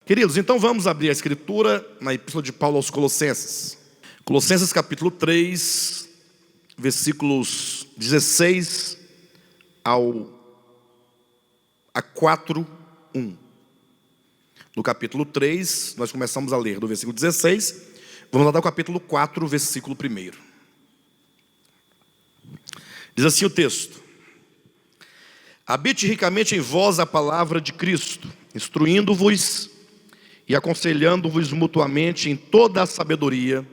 Queridos, então vamos abrir a escritura na epístola de Paulo aos Colossenses. Colossenses capítulo 3, versículos 16 a 4:1. No capítulo 3, nós começamos a ler do versículo 16, vamos até o capítulo 4, versículo 1. Diz assim o texto: habite ricamente em vós a palavra de Cristo, instruindo-vos e aconselhando-vos mutuamente em toda a sabedoria,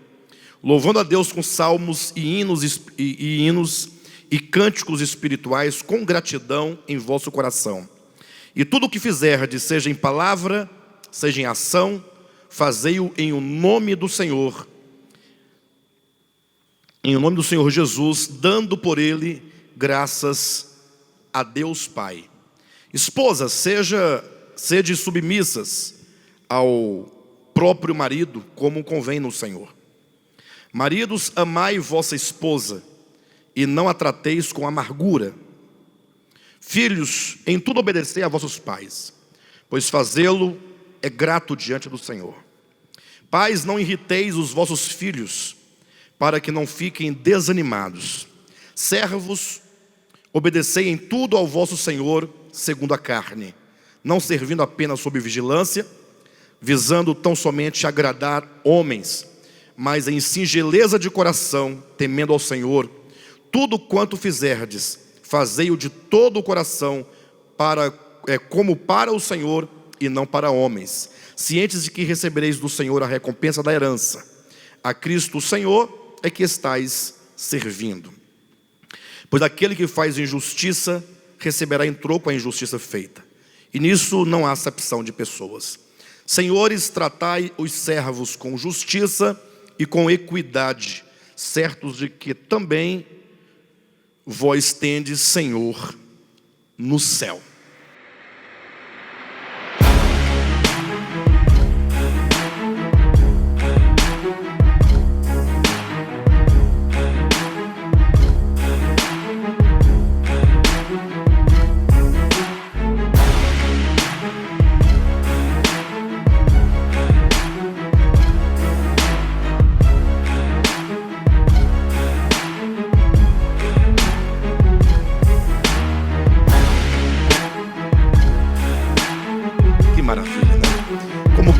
louvando a Deus com salmos e hinos e cânticos espirituais com gratidão em vosso coração. E tudo o que fizerdes, seja em palavra, seja em ação, fazei-o em o nome do Senhor, Jesus, dando por ele graças a Deus Pai. Esposas, sede submissas ao próprio marido, como convém no Senhor. Maridos, amai vossa esposa, e não a trateis com amargura. Filhos, em tudo obedecei a vossos pais, pois fazê-lo é grato diante do Senhor. Pais, não irriteis os vossos filhos, para que não fiquem desanimados. Servos, obedecei em tudo ao vosso Senhor, segundo a carne, não servindo apenas sob vigilância, visando tão somente agradar homens, mas em singeleza de coração, temendo ao Senhor. Tudo quanto fizerdes, fazei-o de todo o coração, como para o Senhor e não para homens, cientes de que recebereis do Senhor a recompensa da herança. A Cristo o Senhor é que estais servindo. Pois aquele que faz injustiça receberá em troco a injustiça feita, e nisso não há acepção de pessoas. Senhores, tratai os servos com justiça e com equidade, certos de que também vós tendes Senhor no céu.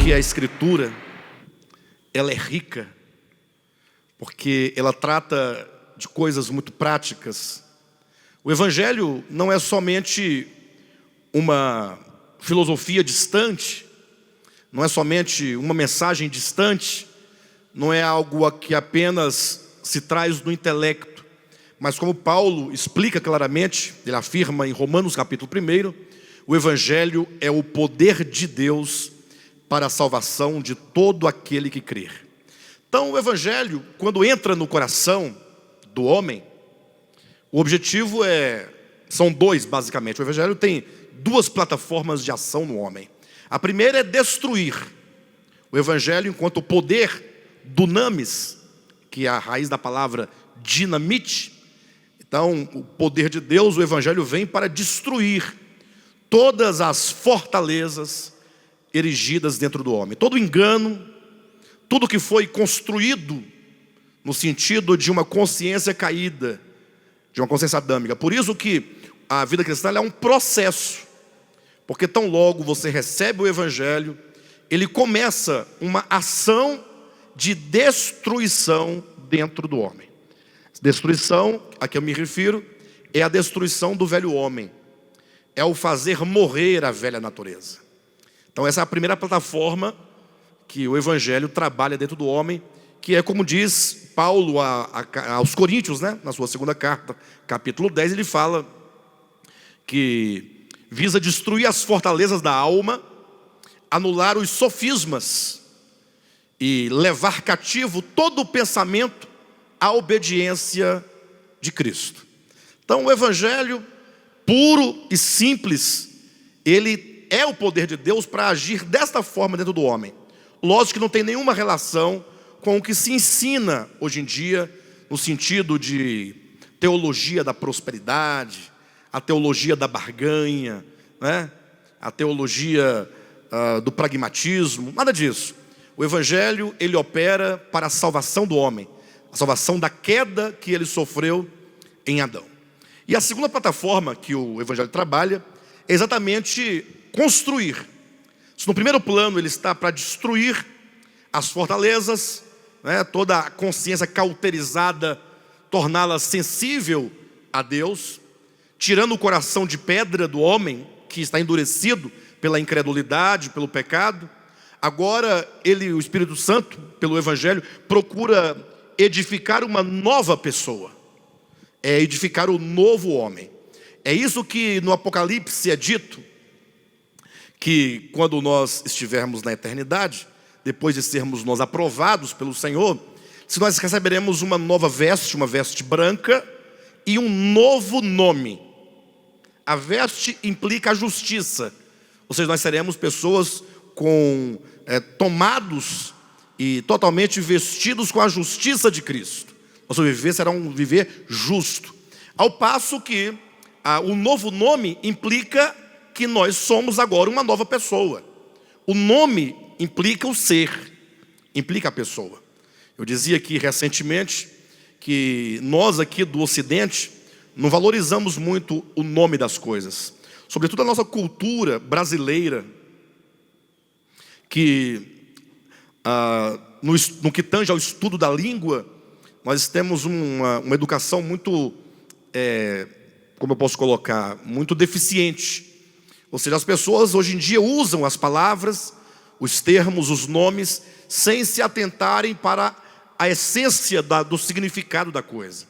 A escritura, ela é rica, porque ela trata de coisas muito práticas. O evangelho não é somente uma filosofia distante, não é somente uma mensagem distante, não é algo que apenas se traz do intelecto, mas como Paulo explica claramente, ele afirma em Romanos capítulo 1, o evangelho é o poder de Deus para a salvação de todo aquele que crer. Então o evangelho, quando entra no coração do homem, o objetivo são dois basicamente. O evangelho tem duas plataformas de ação no homem. A primeira é destruir. O evangelho, enquanto poder dunamis, que é a raiz da palavra dinamite. Então o poder de Deus, o evangelho vem para destruir todas as fortalezas erigidas dentro do homem, todo engano, tudo que foi construído no sentido de uma consciência caída, de uma consciência adâmica. Por isso que a vida cristã é um processo, porque tão logo você recebe o evangelho, ele começa uma ação de destruição dentro do homem. Destruição, a que eu me refiro, é a destruição do velho homem, é o fazer morrer a velha natureza. Então essa é a primeira plataforma que o evangelho trabalha dentro do homem, que é como diz Paulo aos Coríntios, né? Na sua segunda carta, capítulo 10, ele fala que visa destruir as fortalezas da alma, anular os sofismas e levar cativo todo o pensamento à obediência de Cristo. Então o evangelho puro e simples, ele é o poder de Deus para agir desta forma dentro do homem. Lógico que não tem nenhuma relação com o que se ensina hoje em dia, no sentido de teologia da prosperidade, a teologia da barganha, né? A teologia do pragmatismo, nada disso. O Evangelho, ele opera para a salvação do homem, a salvação da queda que ele sofreu em Adão. E a segunda plataforma que o Evangelho trabalha é exatamente construir. Se no primeiro plano ele está para destruir as fortalezas, né, toda a consciência cauterizada, torná-la sensível a Deus, tirando o coração de pedra do homem, que está endurecido pela incredulidade, pelo pecado. Agora ele, o Espírito Santo, pelo Evangelho, procura edificar uma nova pessoa, é edificar o novo homem. É isso que no Apocalipse é dito, que quando nós estivermos na eternidade, depois de sermos nós aprovados pelo Senhor, se nós receberemos uma nova veste, uma veste branca e um novo nome. A veste implica a justiça, ou seja, nós seremos pessoas tomados e totalmente vestidos com a justiça de Cristo. Nosso viver será um viver justo. Ao passo que o novo nome implica que nós somos agora uma nova pessoa. O nome implica o ser, implica a pessoa. Eu dizia aqui recentemente que nós aqui do Ocidente não valorizamos muito o nome das coisas. Sobretudo a nossa cultura brasileira, que no que tange ao estudo da língua, nós temos uma educação muito, como eu posso colocar, muito deficiente. Ou seja, as pessoas hoje em dia usam as palavras, os termos, os nomes, sem se atentarem para a essência do significado da coisa.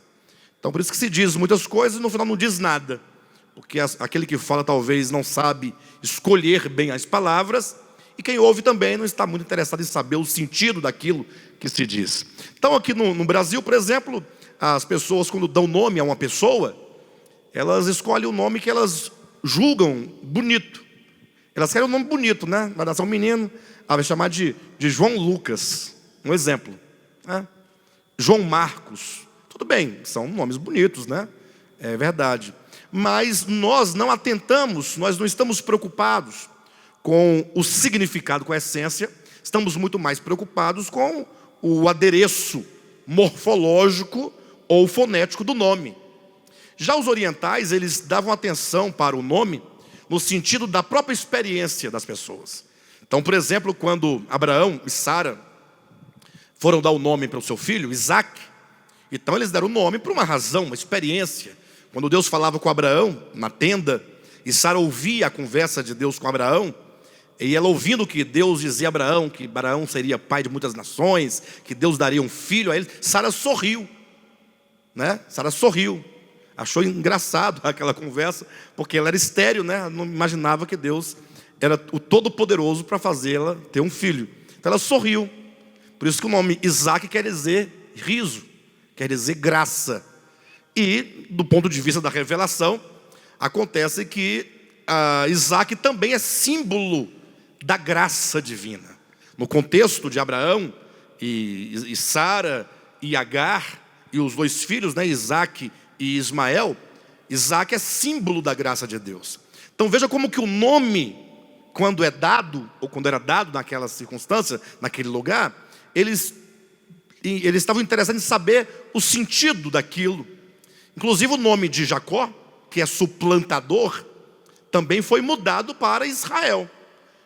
Então por isso que se diz muitas coisas e no final não diz nada, porque aquele que fala talvez não sabe escolher bem as palavras, e quem ouve também não está muito interessado em saber o sentido daquilo que se diz. Então aqui no Brasil, por exemplo, as pessoas quando dão nome a uma pessoa, elas escolhem o nome que elas julgam bonito. Elas querem um nome bonito, né? Vai nascer um menino, vai chamar de João Lucas, um exemplo, né? João Marcos, tudo bem, são nomes bonitos, né? É verdade. Mas nós não atentamos, nós não estamos preocupados com o significado, com a essência, estamos muito mais preocupados com o adereço morfológico ou fonético do nome. Já os orientais, eles davam atenção para o nome no sentido da própria experiência das pessoas. Então, por exemplo, quando Abraão e Sara foram dar o nome para o seu filho, Isaac, então eles deram o nome por uma razão, uma experiência. Quando Deus falava com Abraão na tenda, e Sara ouvia a conversa de Deus com Abraão, e ela ouvindo que Deus dizia a Abraão que Abraão seria pai de muitas nações, que Deus daria um filho a ele, Sara sorriu, né? Sara sorriu, achou engraçado aquela conversa, porque ela era estéril, né? Ela não imaginava que Deus era o Todo-Poderoso para fazê-la ter um filho. Então ela sorriu. Por isso que o nome Isaac quer dizer riso, quer dizer graça. E do ponto de vista da revelação, acontece que Isaac também é símbolo da graça divina. No contexto de Abraão e Sara e Agar e os dois filhos, né, Isaac e Ismael, Isaac é símbolo da graça de Deus. Então veja como que o nome, quando é dado, ou quando era dado naquela circunstância, naquele lugar, eles estavam interessados em saber o sentido daquilo. Inclusive o nome de Jacó, que é suplantador, também foi mudado para Israel.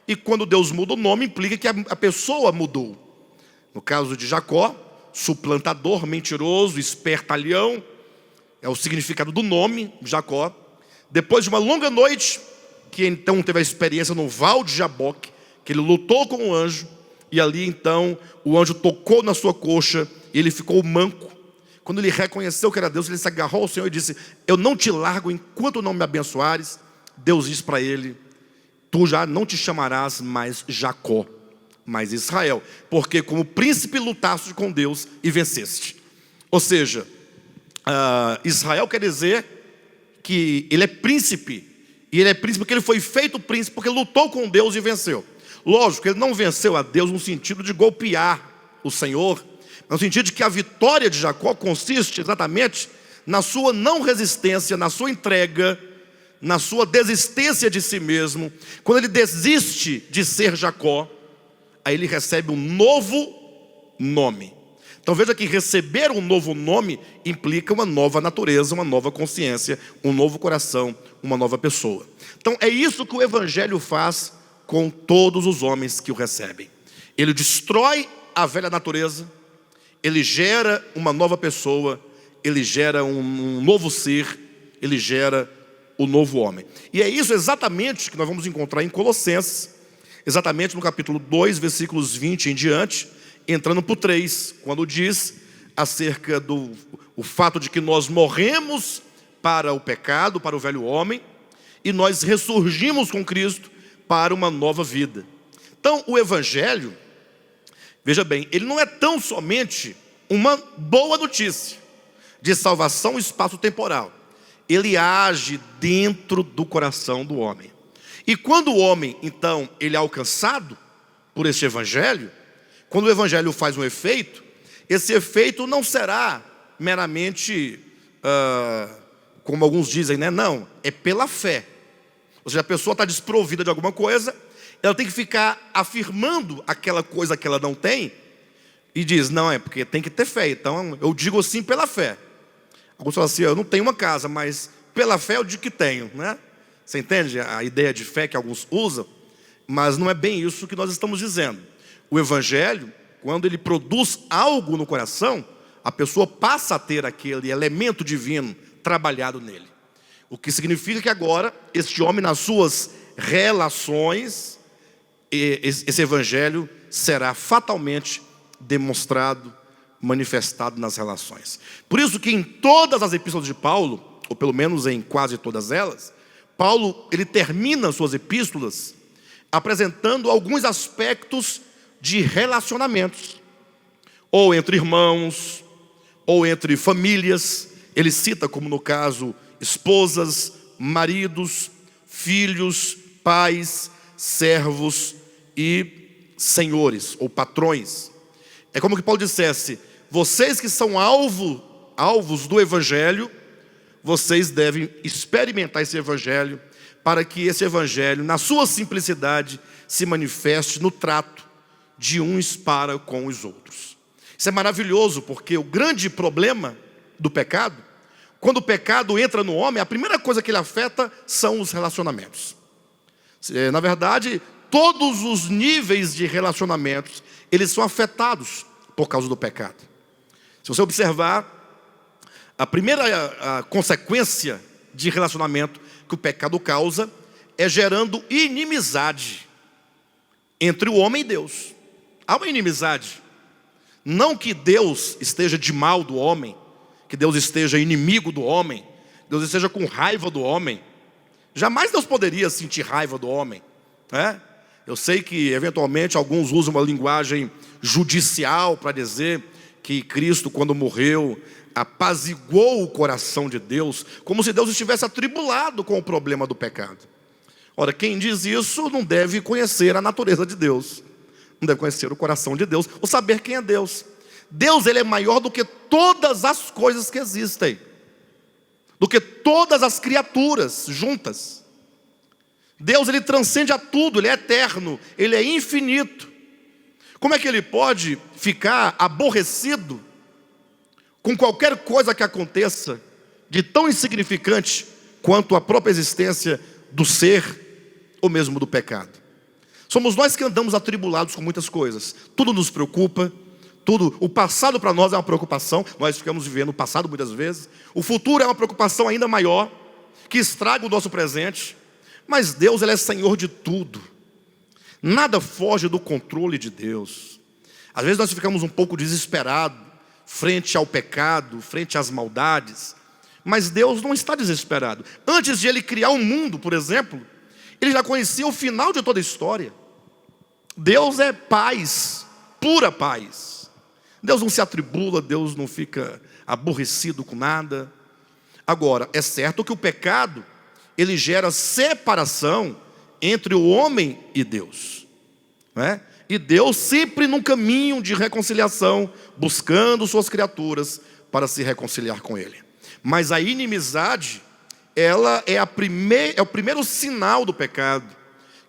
E quando Deus muda o nome, implica que a pessoa mudou. No caso de Jacó, suplantador, mentiroso, espertalhão, é o significado do nome, Jacó. Depois de uma longa noite, que então teve a experiência no Val de Jaboque, que ele lutou com o anjo, e ali então o anjo tocou na sua coxa, e ele ficou manco. Quando ele reconheceu que era Deus, ele se agarrou ao Senhor e disse: eu não te largo enquanto não me abençoares. Deus disse para ele: tu já não te chamarás mais Jacó, mas Israel, porque como príncipe lutaste com Deus e venceste. Ou seja, Israel quer dizer que ele é príncipe, e ele é príncipe porque ele foi feito príncipe, porque lutou com Deus e venceu. Lógico, ele não venceu a Deus no sentido de golpear o Senhor, no sentido de que a vitória de Jacó consiste exatamente na sua não resistência, na sua entrega, na sua desistência de si mesmo, quando ele desiste de ser Jacó, aí ele recebe um novo nome. Então veja que receber um novo nome implica uma nova natureza, uma nova consciência, um novo coração, uma nova pessoa. Então é isso que o Evangelho faz com todos os homens que o recebem. Ele destrói a velha natureza, ele gera uma nova pessoa, ele gera um novo ser, ele gera o novo homem. E é isso exatamente que nós vamos encontrar em Colossenses, exatamente no capítulo 2, versículos 20 em diante, entrando para o 3, quando diz acerca do fato de que nós morremos para o pecado, para o velho homem, e nós ressurgimos com Cristo para uma nova vida. Então o Evangelho, veja bem, ele não é tão somente uma boa notícia de salvação espaço-temporal. Ele age dentro do coração do homem. E quando o homem, então, ele é alcançado por este Evangelho, quando o Evangelho faz um efeito, esse efeito não será meramente, como alguns dizem, né? Não, é pela fé. Ou seja, a pessoa está desprovida de alguma coisa, ela tem que ficar afirmando aquela coisa que ela não tem, e diz, não, é porque tem que ter fé. Então eu digo assim pela fé. Alguns falam assim, eu não tenho uma casa, mas pela fé eu digo que tenho, né? Você entende a ideia de fé que alguns usam? Mas não é bem isso que nós estamos dizendo. O Evangelho, quando ele produz algo no coração, a pessoa passa a ter aquele elemento divino trabalhado nele. O que significa que agora, este homem nas suas relações, esse Evangelho será fatalmente demonstrado, manifestado nas relações. Por isso que em todas as epístolas de Paulo, ou pelo menos em quase todas elas, Paulo ele termina suas epístolas apresentando alguns aspectos de relacionamentos, ou entre irmãos, ou entre famílias. Ele cita, como no caso, esposas, maridos, filhos, pais, servos e senhores ou patrões. É como que Paulo dissesse, vocês que são alvos do Evangelho, vocês devem experimentar esse Evangelho, para que esse Evangelho, na sua simplicidade, se manifeste no trato de uns para com os outros. Isso é maravilhoso, porque o grande problema do pecado, quando o pecado entra no homem, a primeira coisa que ele afeta são os relacionamentos. Na verdade, todos os níveis de relacionamentos, eles são afetados por causa do pecado. Se você observar, a primeira consequência de relacionamento que o pecado causa é gerando inimizade entre o homem e Deus. Há uma inimizade. Não que Deus esteja de mal do homem, que Deus esteja inimigo do homem, Deus esteja com raiva do homem. Jamais Deus poderia sentir raiva do homem, né? Eu sei que eventualmente alguns usam uma linguagem judicial para dizer que Cristo, quando morreu, apaziguou o coração de Deus, como se Deus estivesse atribulado com o problema do pecado. Ora, quem diz isso não deve conhecer a natureza de Deus, não deve conhecer o coração de Deus, ou saber quem é Deus. Deus, ele é maior do que todas as coisas que existem, do que todas as criaturas juntas. Deus, ele transcende a tudo, ele é eterno, ele é infinito. Como é que ele pode ficar aborrecido com qualquer coisa que aconteça de tão insignificante quanto a própria existência do ser ou mesmo do pecado? Somos nós que andamos atribulados com muitas coisas. Tudo nos preocupa, tudo. O passado para nós é uma preocupação, nós ficamos vivendo o passado muitas vezes. O futuro é uma preocupação ainda maior, que estraga o nosso presente. Mas Deus, ele é Senhor de tudo. Nada foge do controle de Deus. Às vezes nós ficamos um pouco desesperados frente ao pecado, frente às maldades. Mas Deus não está desesperado. Antes de ele criar o mundo, por exemplo, ele já conhecia o final de toda a história. Deus é paz, pura paz. Deus não se atribula, Deus não fica aborrecido com nada. Agora, é certo que o pecado, ele gera separação entre o homem e Deus, né? E Deus sempre num caminho de reconciliação, buscando suas criaturas para se reconciliar com Ele. Mas a inimizade, ela é o primeiro sinal do pecado,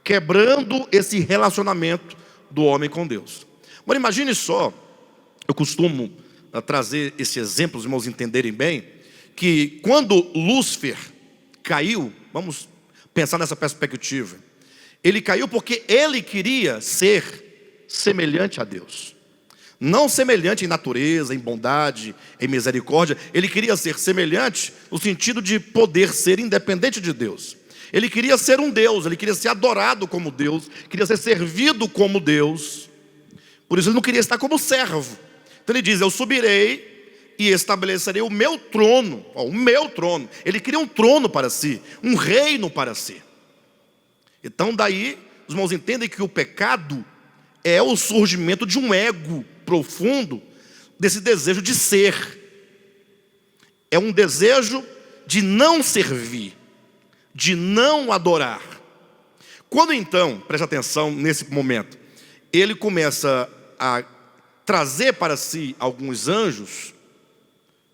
quebrando esse relacionamento do homem com Deus. Agora imagine só, eu costumo trazer esse exemplo, os irmãos entenderem bem, que quando Lúcifer caiu, vamos pensar nessa perspectiva, ele caiu porque ele queria ser semelhante a Deus. Não semelhante em natureza, em bondade, em misericórdia. Ele queria ser semelhante no sentido de poder ser independente de Deus. Ele queria ser um Deus, ele queria ser adorado como Deus, queria ser servido como Deus. Por isso ele não queria estar como servo. Então ele diz, eu subirei e estabelecerei o meu trono. O meu trono. Ele queria um trono para si, um reino para si. Então daí, os irmãos entendem que o pecado é o surgimento de um ego profundo, desse desejo de ser. É um desejo de não servir, de não adorar. Quando então, preste atenção nesse momento, ele começa a trazer para si alguns anjos,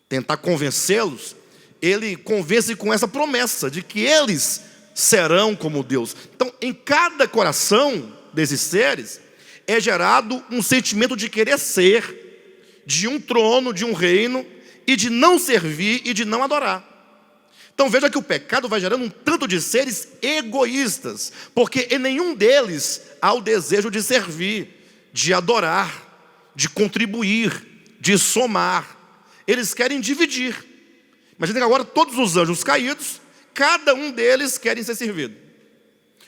tentar convencê-los, ele convence com essa promessa de que eles serão como Deus. Então, em cada coração desses seres, é gerado um sentimento de querer ser, de um trono, de um reino, e de não servir e de não adorar. Então veja que o pecado vai gerando um tanto de seres egoístas, porque em nenhum deles há o desejo de servir, de adorar, de contribuir, de somar. Eles querem dividir. Imagina que agora todos os anjos caídos, cada um deles querem ser servido.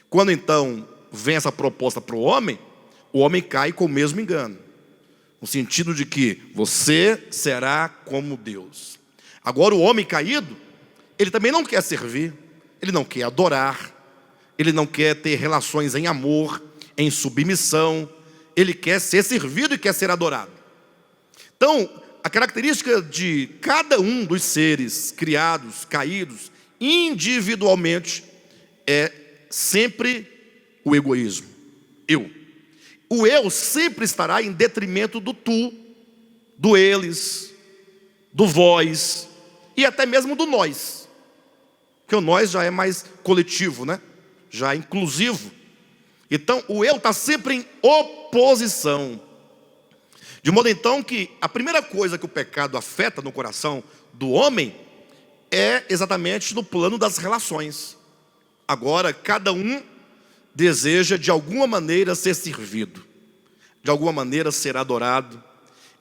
Quando então vem essa proposta para o homem cai com o mesmo engano, no sentido de que você será como Deus. Agora o homem caído, ele também não quer servir, ele não quer adorar, ele não quer ter relações em amor, em submissão, ele quer ser servido e quer ser adorado. Então, a característica de cada um dos seres criados, caídos, individualmente, é sempre o egoísmo. O eu sempre estará em detrimento do tu, do eles, do vós e até mesmo do nós. Porque o nós já é mais coletivo, né? Já é inclusivo. Então o eu está sempre em oposição. De modo então que a primeira coisa que o pecado afeta no coração do homem é exatamente no plano das relações. Agora cada um deseja de alguma maneira ser servido, de alguma maneira ser adorado,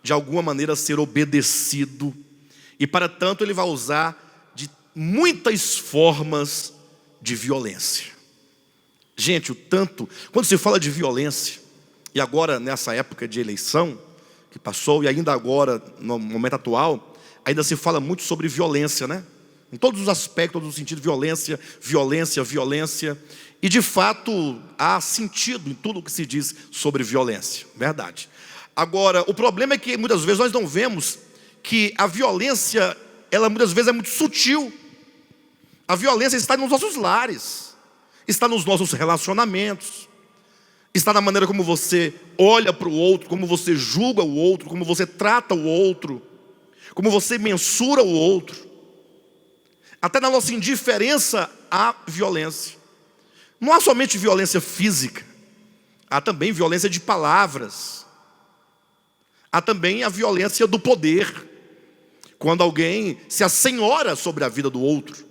de alguma maneira ser obedecido. E para tanto ele vai usar de muitas formas de violência. Gente, quando se fala de violência, e agora nessa época de eleição que passou, e ainda agora no momento atual, ainda se fala muito sobre violência, né? Em todos os aspectos, no sentido de violência, violência, violência. E de fato há sentido em tudo o que se diz sobre violência, verdade. Agora, o problema é que muitas vezes nós não vemos que a violência, ela muitas vezes é muito sutil. A violência está nos nossos lares, está nos nossos relacionamentos, está na maneira como você olha para o outro, como você julga o outro, como você trata o outro, como você mensura o outro. Até na nossa indiferença há violência. Não há somente violência física, há também violência de palavras. Há também a violência do poder, quando alguém se assenhora sobre a vida do outro.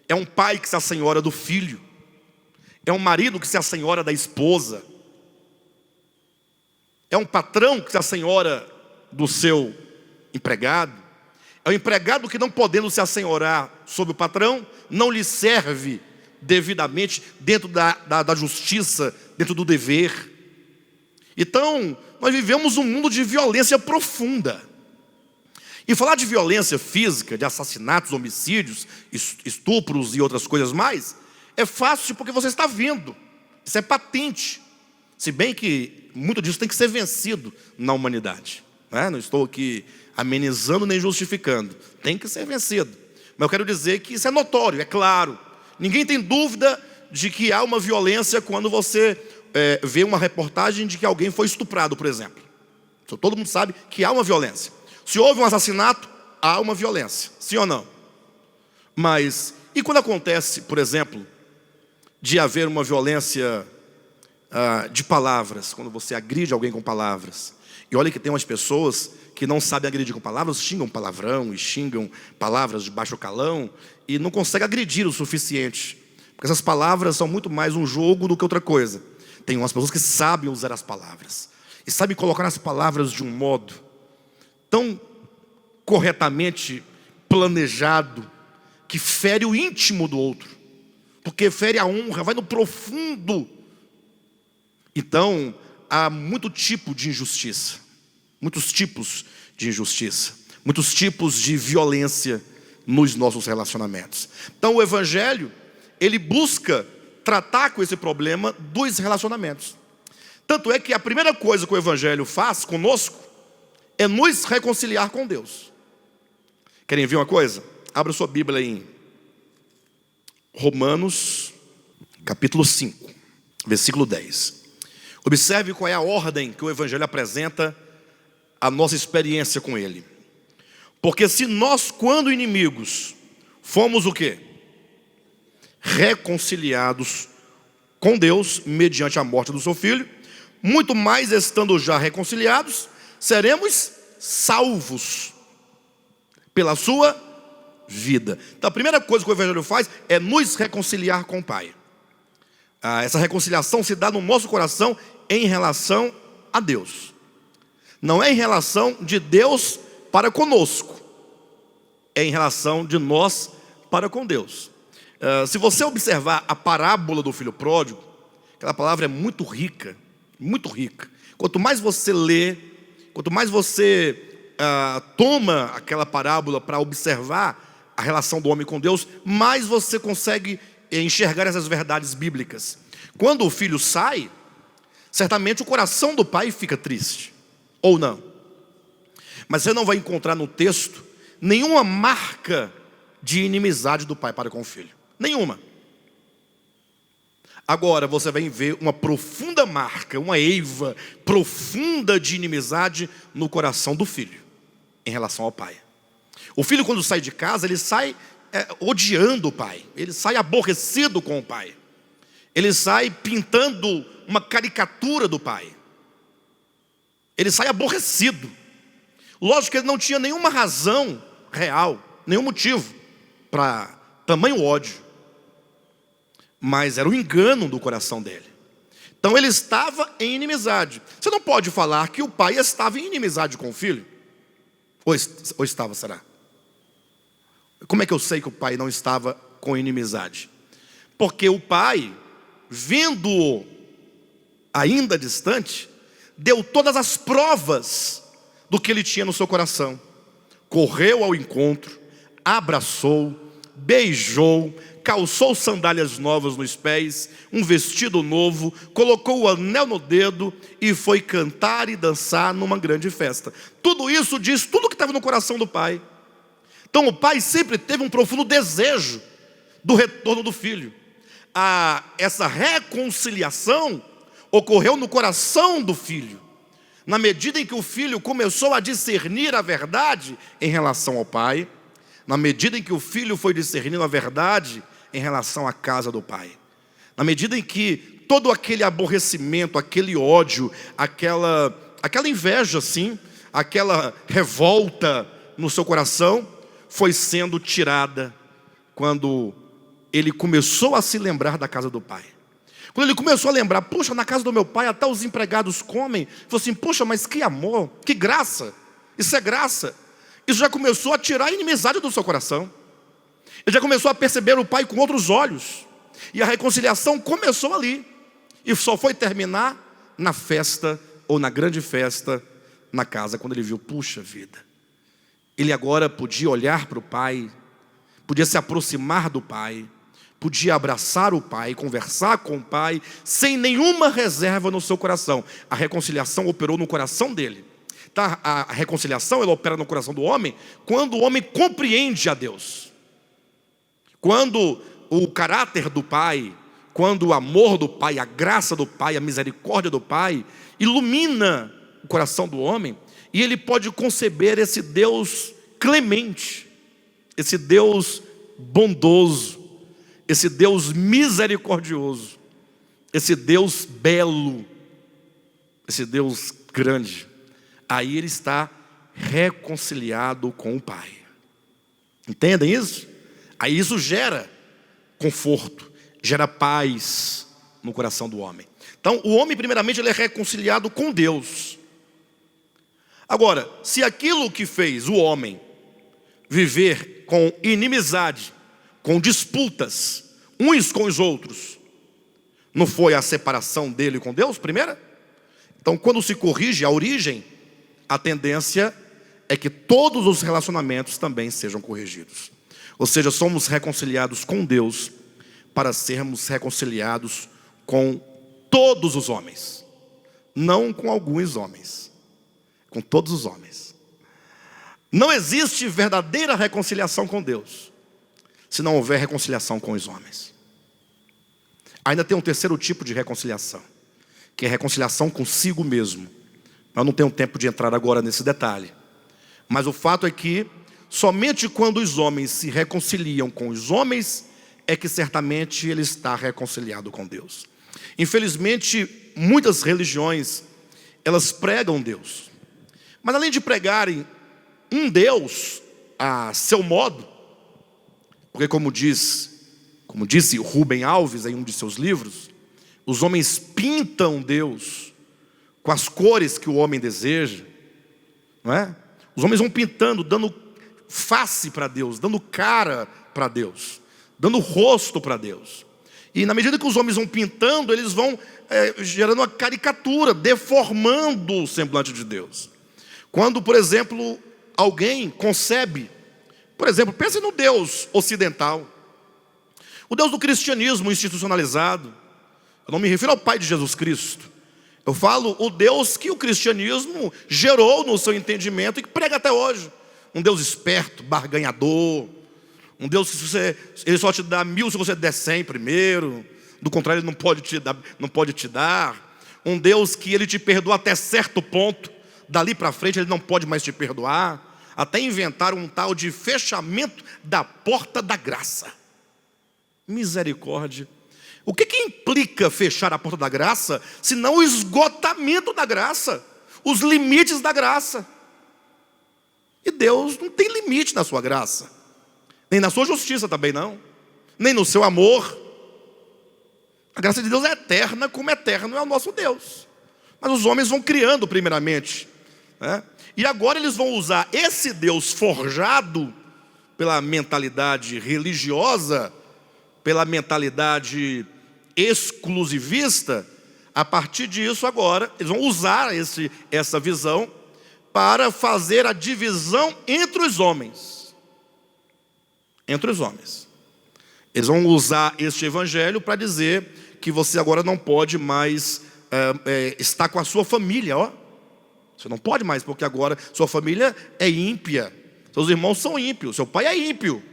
É um pai que se assenhora do filho, é um marido que se assenhora da esposa, é um patrão que se assenhora do seu empregado, é o empregado que, não podendo se assenhorar sobre o patrão, não lhe serve devidamente dentro da justiça, dentro do dever. Então nós vivemos um mundo de violência profunda. E falar de violência física, de assassinatos, homicídios, estupros e outras coisas mais, é fácil porque você está vendo, isso é patente. Se bem que muito disso tem que ser vencido na humanidade, né? Não estou aqui amenizando nem justificando, tem que ser vencido. Mas eu quero dizer que isso é notório, é claro. Ninguém tem dúvida de que há uma violência quando você vê uma reportagem de que alguém foi estuprado, por exemplo. Todo mundo sabe que há uma violência. Se houve um assassinato, há uma violência, sim ou não? Mas, E quando acontece, por exemplo, de haver uma violência de palavras, quando você agride alguém com palavras, e olha que tem umas pessoas que não sabem agredir com palavras, xingam palavrão e xingam palavras de baixo calão e não conseguem agredir o suficiente, porque essas palavras são muito mais um jogo do que outra coisa. Tem umas pessoas que sabem usar as palavras e sabem colocar as palavras de um modo tão corretamente planejado que fere o íntimo do outro, porque fere a honra, vai no profundo. Então, há muito tipo de injustiça, muitos tipos de injustiça, muitos tipos de violência nos nossos relacionamentos. Então, o Evangelho, ele busca tratar com esse problema dos relacionamentos. Tanto é que a primeira coisa que o Evangelho faz conosco é nos reconciliar com Deus. Querem ver uma coisa? Abra sua Bíblia em Romanos, capítulo 5, versículo 10. Observe qual é a ordem que o Evangelho apresenta a nossa experiência com ele. Porque se nós, quando inimigos, fomos o quê? Reconciliados com Deus mediante a morte do seu Filho, muito mais estando já reconciliados, seremos salvos pela sua vida. Então a primeira coisa que o Evangelho faz é nos reconciliar com o Pai. Essa reconciliação se dá no nosso coração em relação a Deus. Não é em relação de Deus para conosco, é em relação de nós para com Deus. Se você observar a parábola do filho pródigo, aquela palavra é muito rica, muito rica. Quanto mais você lê, quanto mais você toma aquela parábola para observar a relação do homem com Deus, mais você consegue enxergar essas verdades bíblicas. Quando o filho sai, certamente o coração do pai fica triste, ou não. Mas você não vai encontrar no texto nenhuma marca de inimizade do pai para com o filho. Nenhuma. Agora você vai ver uma profunda marca, uma eiva profunda de inimizade no coração do filho em relação ao pai. O filho, quando sai de casa, ele sai odiando o pai, ele sai aborrecido com o pai, ele sai pintando uma caricatura do pai, ele sai aborrecido. Lógico que ele não tinha nenhuma razão real, nenhum motivo para tamanho ódio, mas era o engano do coração dele. Então ele estava em inimizade. Você não pode falar que o pai estava em inimizade com o filho, ou estava, será? Como é que eu sei que o pai não estava com inimizade? Porque o pai, vendo-o ainda distante, deu todas as provas do que ele tinha no seu coração. Correu ao encontro, abraçou, beijou, calçou sandálias novas nos pés, um vestido novo, colocou o anel no dedo e foi cantar e dançar numa grande festa. Tudo isso diz tudo o que estava no coração do pai. Então o pai sempre teve um profundo desejo do retorno do filho. Essa reconciliação ocorreu no coração do filho, na medida em que o filho começou a discernir a verdade em relação ao pai, na medida em que o filho foi discernindo a verdade em relação à casa do pai, na medida em que todo aquele aborrecimento, aquele ódio, aquela inveja, assim, aquela revolta no seu coração foi sendo tirada quando ele começou a se lembrar da casa do pai. Quando ele começou a lembrar, puxa, na casa do meu pai até os empregados comem. Ele falou assim, puxa, mas que amor, que graça, isso é graça. Isso já começou a tirar a inimizade do seu coração. Ele já começou a perceber o pai com outros olhos. E a reconciliação começou ali. E só foi terminar na festa, ou na grande festa, na casa, quando ele viu, puxa vida. Ele agora podia olhar para o pai, podia se aproximar do pai, podia abraçar o pai, conversar com o pai, sem nenhuma reserva no seu coração. A reconciliação operou no coração dele. Tá? A reconciliação, ela opera no coração do homem quando o homem compreende a Deus. Quando o caráter do pai, quando o amor do pai, a graça do pai, a misericórdia do pai ilumina o coração do homem, e ele pode conceber esse Deus clemente, esse Deus bondoso, esse Deus misericordioso, esse Deus belo, esse Deus grande, aí ele está reconciliado com o Pai. Entendem isso? Aí isso gera conforto, gera paz no coração do homem. Então o homem primeiramente ele é reconciliado com Deus. Agora, se aquilo que fez o homem viver com inimizade, com disputas, uns com os outros, não foi a separação dele com Deus, primeira? Então quando se corrige a origem, a tendência é que todos os relacionamentos também sejam corrigidos. Ou seja, somos reconciliados com Deus para sermos reconciliados com todos os homens. Não com alguns homens, com todos os homens. Não existe verdadeira reconciliação com Deus se não houver reconciliação com os homens. Ainda tem um terceiro tipo de reconciliação, que é reconciliação consigo mesmo. Eu não tenho tempo de entrar agora nesse detalhe, mas o fato é que somente quando os homens se reconciliam com os homens é que certamente ele está reconciliado com Deus. Infelizmente, muitas religiões, elas pregam Deus, mas além de pregarem um Deus a seu modo, porque como disse Rubem Alves em um de seus livros, os homens pintam Deus com as cores que o homem deseja, não é? Os homens vão pintando, dando face para Deus, dando cara para Deus, dando rosto para Deus. E na medida que os homens vão pintando, eles vão gerando uma caricatura, deformando o semblante de Deus. Quando, por exemplo, alguém concebe, por exemplo, pense no Deus ocidental, o Deus do cristianismo institucionalizado. Eu não me refiro ao Pai de Jesus Cristo. Eu falo o Deus que o cristianismo gerou no seu entendimento e que prega até hoje. Um Deus esperto, barganhador. Um Deus que ele só te dá 1000 se você der 100 primeiro. Do contrário, ele não pode te dar. Um Deus que ele te perdoa até certo ponto. Dali para frente ele não pode mais te perdoar. Até inventaram um tal de fechamento da porta da graça. Misericórdia. O que implica fechar a porta da graça, senão o esgotamento da graça, os limites da graça? E Deus não tem limite na sua graça, nem na sua justiça também não, nem no seu amor. A graça de Deus é eterna, como eterno é o nosso Deus. Mas os homens vão criando primeiramente, né? E agora eles vão usar esse Deus forjado pela mentalidade religiosa, pela mentalidade exclusivista. A partir disso agora, eles vão usar essa visão para fazer a divisão entre os homens. Entre os homens. Eles vão usar este evangelho para dizer que você agora não pode mais estar com a sua família, ó. Você não pode mais, porque agora sua família é ímpia. Seus irmãos são ímpios, seu pai é ímpio.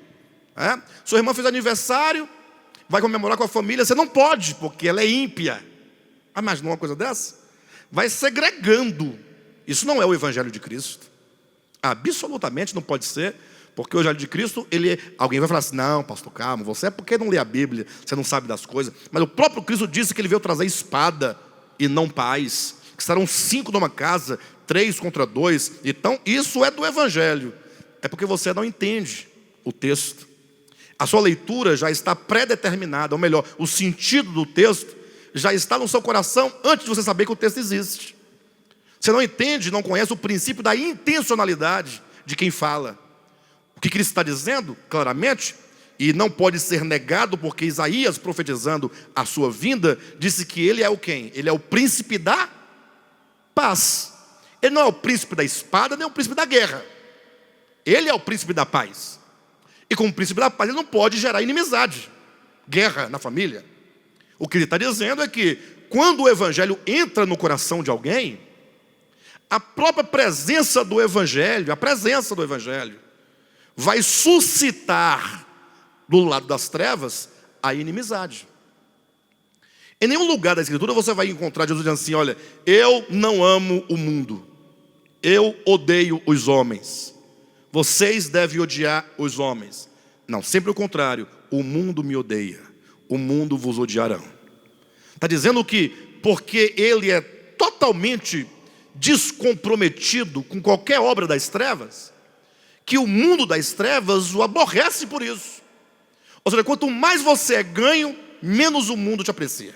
Sua irmã fez aniversário, vai comemorar com a família, você não pode, porque ela é ímpia. Imaginou uma coisa dessa? Vai segregando. Isso não é o evangelho de Cristo. Absolutamente não pode ser, porque o evangelho de Cristo, alguém vai falar assim, não, pastor, calma, você é porque não lê a Bíblia, você não sabe das coisas. Mas o próprio Cristo disse que ele veio trazer espada e não paz, que estarão 5 numa casa, 3 contra 2. Então isso é do evangelho. É porque você não entende o texto. A sua leitura já está pré-determinada, ou melhor, o sentido do texto já está no seu coração antes de você saber que o texto existe. Você não entende, não conhece o princípio da intencionalidade de quem fala. O que Cristo está dizendo, claramente, e não pode ser negado, porque Isaías, profetizando a sua vinda, disse que ele é o quem? Ele é o príncipe da paz. Ele não é o príncipe da espada, nem o príncipe da guerra. Ele é o príncipe da paz. E como príncipe da paz, ele não pode gerar inimizade, guerra na família. O que ele está dizendo é que quando o evangelho entra no coração de alguém, a própria presença do evangelho, vai suscitar do lado das trevas a inimizade. Em nenhum lugar da Escritura você vai encontrar Jesus dizendo assim, olha, eu não amo o mundo, eu odeio os homens, vocês devem odiar os homens. Não, sempre o contrário. o mundo me odeia, o mundo vos odiarão. Está dizendo que porque ele é totalmente descomprometido com qualquer obra das trevas, que o mundo das trevas o aborrece por isso. Ou seja, quanto mais você é ganho, menos o mundo te aprecia,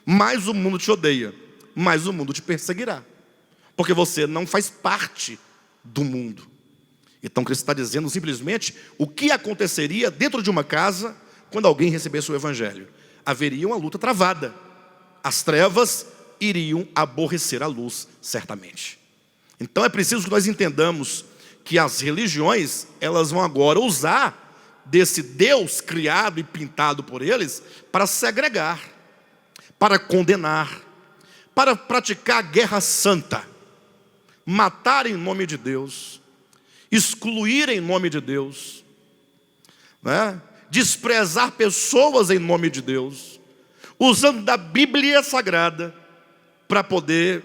mais o mundo te odeia, mais o mundo te perseguirá, porque você não faz parte do mundo. Então Cristo está dizendo simplesmente o que aconteceria dentro de uma casa quando alguém recebesse o Evangelho. Haveria uma luta travada, as trevas iriam aborrecer a luz, certamente. Então é preciso que nós entendamos que as religiões, elas vão agora usar desse Deus criado e pintado por eles para segregar, para condenar, para praticar guerra santa, matar em nome de Deus, excluir em nome de Deus, né? Desprezar pessoas em nome de Deus, usando da Bíblia Sagrada para poder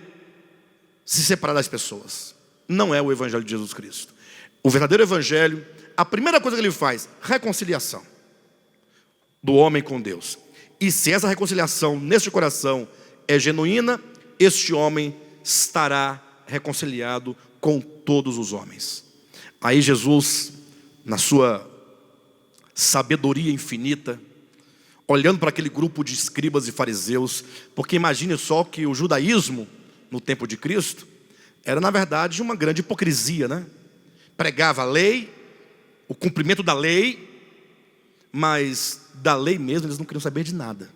se separar das pessoas. Não é o Evangelho de Jesus Cristo. O verdadeiro Evangelho, a primeira coisa que ele faz, reconciliação do homem com Deus. E se essa reconciliação neste coração é genuína, este homem estará reconciliado com todos os homens. Aí Jesus, na sua sabedoria infinita, olhando para aquele grupo de escribas e fariseus, porque imagine só que o judaísmo, no tempo de Cristo, era na verdade uma grande hipocrisia, né? Pregava a lei, o cumprimento da lei, mas da lei mesmo eles não queriam saber de nada.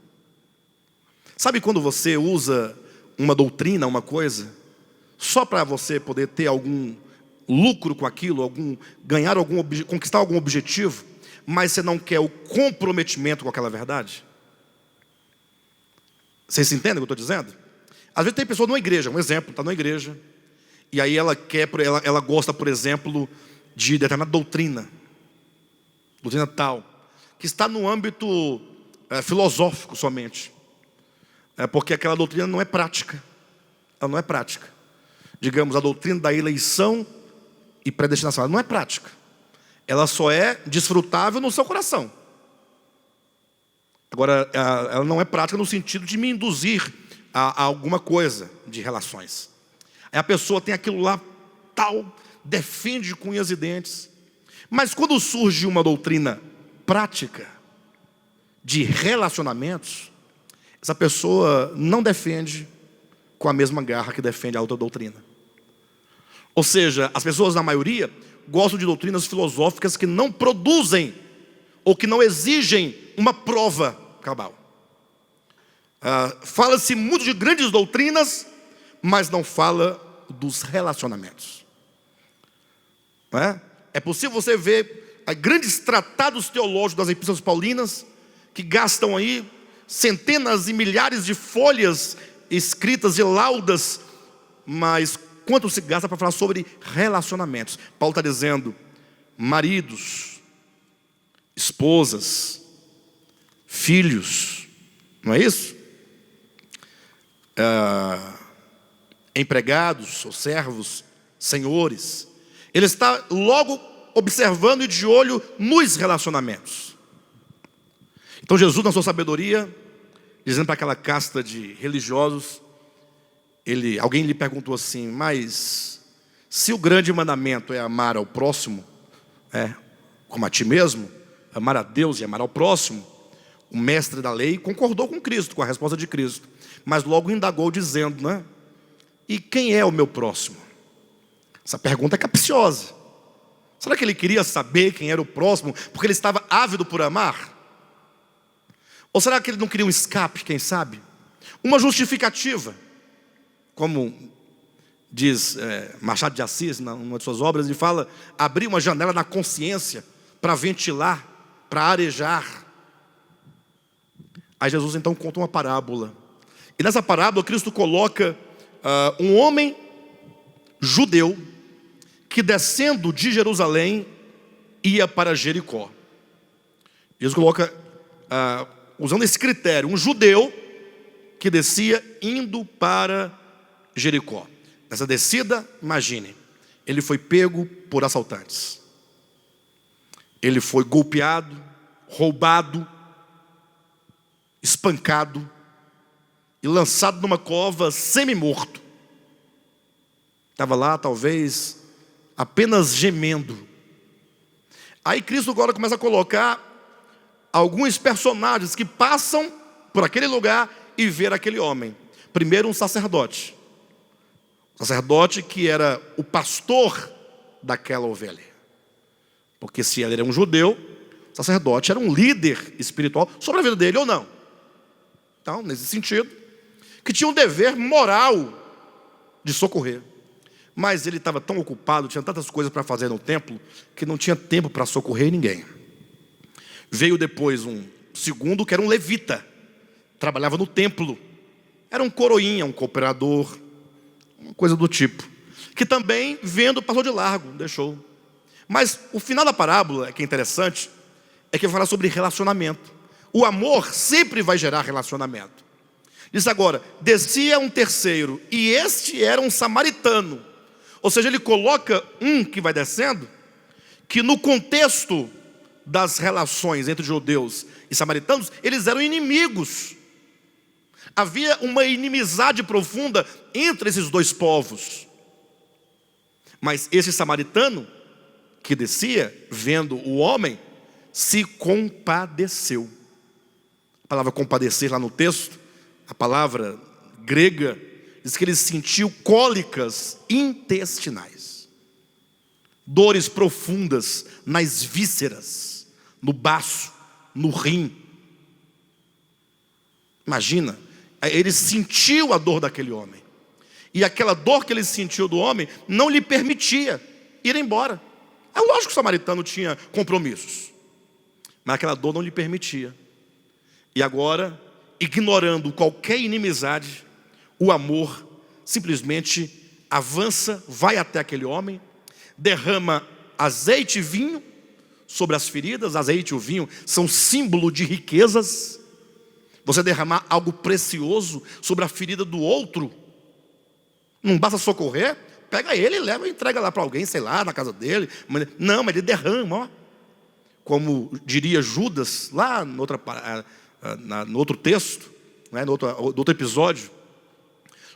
Sabe quando você usa uma doutrina, uma coisa, só para você poder ter algum lucro com aquilo, conquistar algum objetivo, mas você não quer o comprometimento com aquela verdade? Vocês entendem o que eu estou dizendo? Às vezes tem pessoa numa igreja, um exemplo, está numa igreja, e aí ela gosta, por exemplo, de determinada doutrina tal, que está no âmbito filosófico somente, porque aquela doutrina não é prática, ela não é prática. Digamos, a doutrina da eleição e predestinação, ela não é prática, ela só é desfrutável no seu coração. Agora, ela não é prática no sentido de me induzir a alguma coisa de relações. Aí a pessoa tem aquilo lá tal, defende com unhas e dentes, mas quando surge uma doutrina prática de relacionamentos, essa pessoa não defende com a mesma garra que defende a outra doutrina. Ou seja, as pessoas, na maioria, gostam de doutrinas filosóficas que não produzem ou que não exigem uma prova cabal. Fala-se muito de grandes doutrinas, mas não fala dos relacionamentos. Não é? É possível você ver grandes tratados teológicos das epístolas paulinas, que gastam aí centenas e milhares de folhas escritas de laudas, mas quanto se gasta para falar sobre relacionamentos? Paulo está dizendo, maridos, esposas, filhos, não é isso? Empregados ou servos, senhores. Ele está logo observando e de olho nos relacionamentos. Então Jesus, na sua sabedoria, dizendo para aquela casta de religiosos, alguém lhe perguntou assim, mas se o grande mandamento é amar ao próximo, como a ti mesmo, amar a Deus e amar ao próximo, o mestre da lei concordou com Cristo, com a resposta de Cristo, mas logo indagou dizendo, né? E quem é o meu próximo? Essa pergunta é capciosa. Será que ele queria saber quem era o próximo porque ele estava ávido por amar? Ou será que ele não queria um escape, quem sabe? Uma justificativa, como diz Machado de Assis, numa de suas obras, ele fala, abrir uma janela na consciência para ventilar, para arejar. Aí Jesus então conta uma parábola. E nessa parábola Cristo coloca um homem judeu que descendo de Jerusalém ia para Jericó. Jesus coloca, usando esse critério, um judeu que descia indo para Jericó. Nessa descida, imagine, ele foi pego por assaltantes. Ele foi golpeado, roubado, espancado e lançado numa cova semi-morto. Estava lá, talvez, apenas gemendo. Aí Cristo agora começa a colocar alguns personagens que passam por aquele lugar e ver aquele homem. Primeiro, um sacerdote. Um sacerdote que era o pastor daquela ovelha. Porque se ele era um judeu, o sacerdote era um líder espiritual sobre a vida dele ou não. Então, nesse sentido, que tinha um dever moral de socorrer. Mas ele estava tão ocupado, tinha tantas coisas para fazer no templo, que não tinha tempo para socorrer ninguém. Veio depois um segundo, que era um levita, trabalhava no templo. Era um coroinha, um cooperador, uma coisa do tipo, que também, vendo, passou de largo, deixou. Mas o final da parábola, que é interessante, é que vai falar sobre relacionamento. O amor sempre vai gerar relacionamento. Diz agora, descia um terceiro, e este era um samaritano. Ou seja, ele coloca um que vai descendo, que no contexto das relações entre judeus e samaritanos, eles eram inimigos. Havia uma inimizade profunda entre esses dois povos. Mas esse samaritano que descia, vendo o homem, se compadeceu. A palavra compadecer lá no texto, a palavra grega, diz que ele sentiu cólicas intestinais, dores profundas nas vísceras, no baço, no rim. Imagina, ele sentiu a dor daquele homem, e aquela dor que ele sentiu do homem não lhe permitia ir embora. É lógico que o samaritano tinha compromissos, mas aquela dor não lhe permitia. E agora, ignorando qualquer inimizade, o amor simplesmente avança, vai até aquele homem, derrama azeite e vinho sobre as feridas. Azeite e o vinho são símbolo de riquezas. Você derramar algo precioso sobre a ferida do outro, não basta socorrer, pega ele e leva e entrega lá para alguém, sei lá, na casa dele. Não, mas ele derrama, ó. Como diria Judas, lá no outro texto, né, no outro episódio.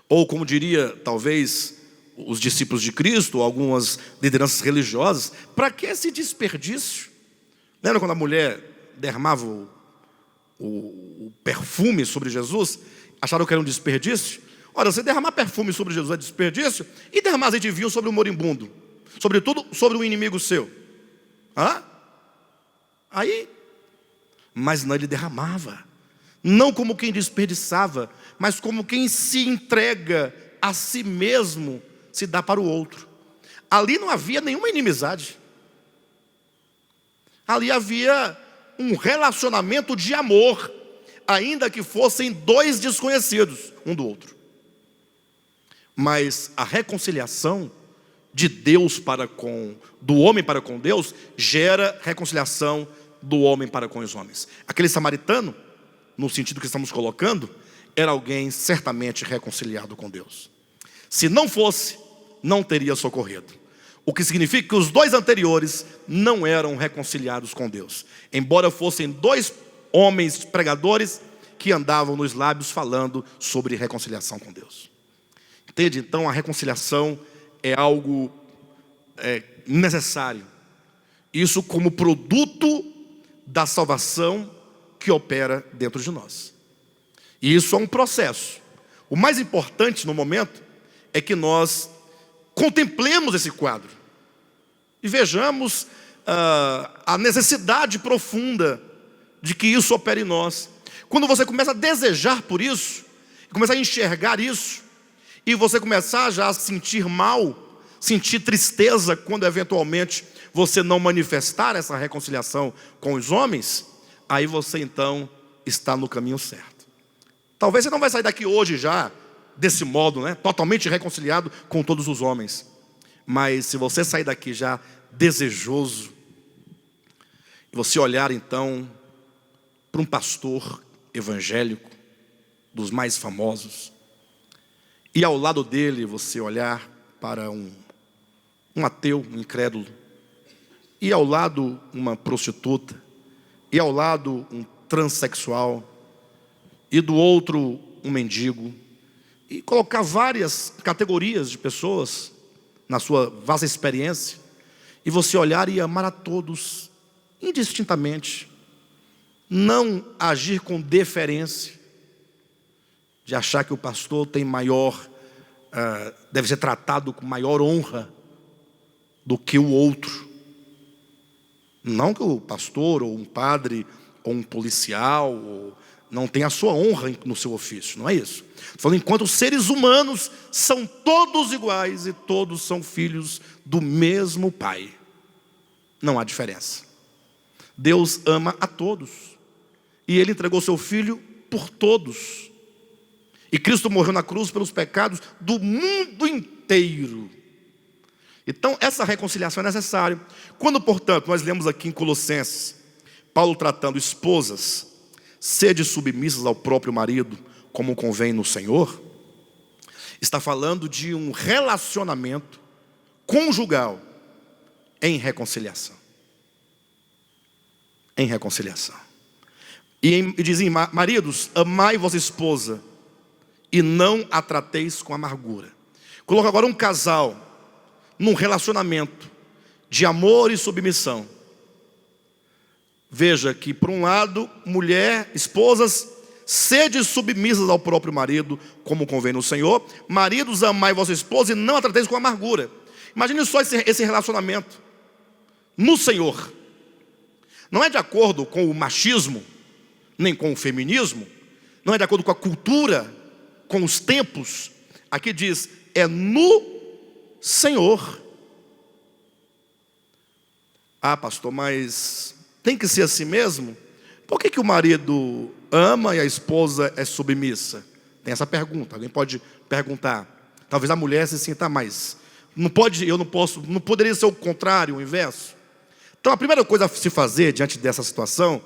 Ou como diria, talvez, os discípulos de Cristo, ou algumas lideranças religiosas, para que esse desperdício? Lembra quando a mulher derramava o perfume sobre Jesus? Acharam que era um desperdício? Ora, você derramar perfume sobre Jesus é desperdício, e derramar azeite de vinho sobre o moribundo, sobretudo sobre o inimigo seu. Aí, mas não, ele derramava, não como quem desperdiçava, mas como quem se entrega a si mesmo, se dá para o outro. Ali não havia nenhuma inimizade. Ali havia um relacionamento de amor, ainda que fossem dois desconhecidos um do outro. Mas a reconciliação de Deus do homem para com Deus, gera reconciliação do homem para com os homens. Aquele samaritano, no sentido que estamos colocando, era alguém certamente reconciliado com Deus. Se não fosse, não teria socorrido. O que significa que os dois anteriores não eram reconciliados com Deus, embora fossem dois homens pregadores que andavam nos lábios falando sobre reconciliação com Deus. Entende? Então a reconciliação é algo necessário. Isso como produto da salvação que opera dentro de nós. E isso é um processo. O mais importante no momento é que nós contemplemos esse quadro e vejamos a necessidade profunda de que isso opere em nós. Quando você começa a desejar por isso, começa a enxergar isso, e você começar já a sentir mal, sentir tristeza quando eventualmente você não manifestar essa reconciliação com os homens, aí você então está no caminho certo. Talvez você não vai sair daqui hoje já desse modo, né? Totalmente reconciliado com todos os homens. Mas se você sair daqui já desejoso, e você olhar então para um pastor evangélico, dos mais famosos, e ao lado dele você olhar para um ateu, um incrédulo, e ao lado uma prostituta, e ao lado um transexual, e do outro um mendigo, e colocar várias categorias de pessoas na sua vasta experiência, e você olhar e amar a todos indistintamente, não agir com deferência, de achar que o pastor tem maior, deve ser tratado com maior honra do que o outro. Não que o pastor, ou um padre, ou um policial, não tenha a sua honra no seu ofício, não é isso. Estou falando enquanto os seres humanos são todos iguais e todos são filhos do mesmo Pai. Não há diferença. Deus ama a todos. E Ele entregou seu Filho por todos. E Cristo morreu na cruz pelos pecados do mundo inteiro. Então essa reconciliação é necessária. Quando, portanto, nós lemos aqui em Colossenses, Paulo tratando esposas, sede submissas ao próprio marido, como convém no Senhor, está falando de um relacionamento conjugal em reconciliação. Em reconciliação. E dizem, maridos, amai vossa esposa, e não a trateis com amargura. Coloca agora um casal num relacionamento de amor e submissão. Veja que, por um lado, mulher, esposas, sede submissas ao próprio marido, como convém no Senhor. Maridos, amai vossa esposa e não a trateis com amargura. Imagine só esse relacionamento no Senhor. Não é de acordo com o machismo, nem com o feminismo, não é de acordo com a cultura, com os tempos. Aqui diz, é no Senhor. Ah, pastor, mas tem que ser assim mesmo? Por que o marido ama e a esposa é submissa? Tem essa pergunta, alguém pode perguntar. Talvez a mulher se sinta mais. Não poderia ser o contrário, o inverso? Então a primeira coisa a se fazer diante dessa situação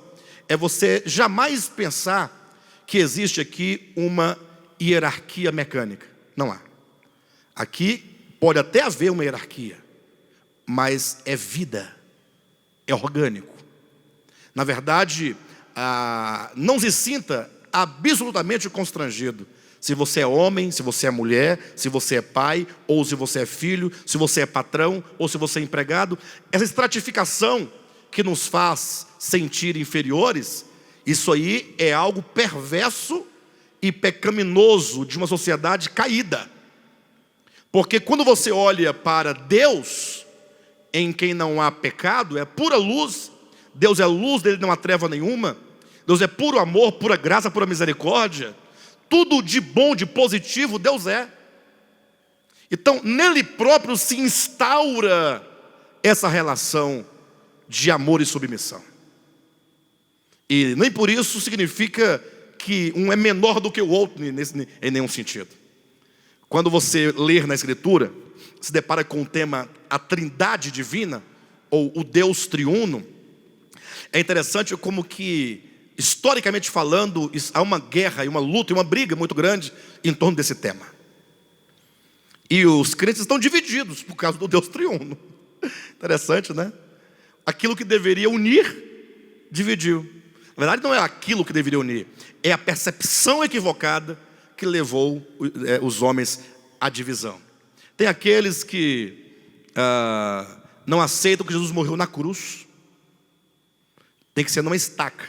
é você jamais pensar que existe aqui uma hierarquia mecânica. Não há. Aqui pode até haver uma hierarquia, mas é vida, é orgânico. Na verdade, não se sinta absolutamente constrangido se você é homem, se você é mulher, se você é pai, ou se você é filho, se você é patrão, ou se você é empregado. Essa estratificação que nos faz sentir inferiores, isso aí é algo perverso e pecaminoso de uma sociedade caída. Porque quando você olha para Deus, em quem não há pecado, é pura luz. Deus é luz, dele não há treva nenhuma. Deus é puro amor, pura graça, pura misericórdia. Tudo de bom, de positivo, Deus é. Então, nele próprio se instaura essa relação de amor e submissão. E nem por isso significa que um é menor do que o outro em nenhum sentido. Quando você ler na Escritura, se depara com o tema a Trindade Divina, ou o Deus Triuno, é interessante como que, historicamente falando, há uma guerra, e uma luta, e uma briga muito grande em torno desse tema. E os crentes estão divididos por causa do Deus Triuno. Interessante, né? Aquilo que deveria unir, dividiu. Na verdade não é aquilo que deveria unir, é a percepção equivocada que levou os homens à divisão. Tem aqueles que não aceitam que Jesus morreu na cruz. Tem que ser numa estaca.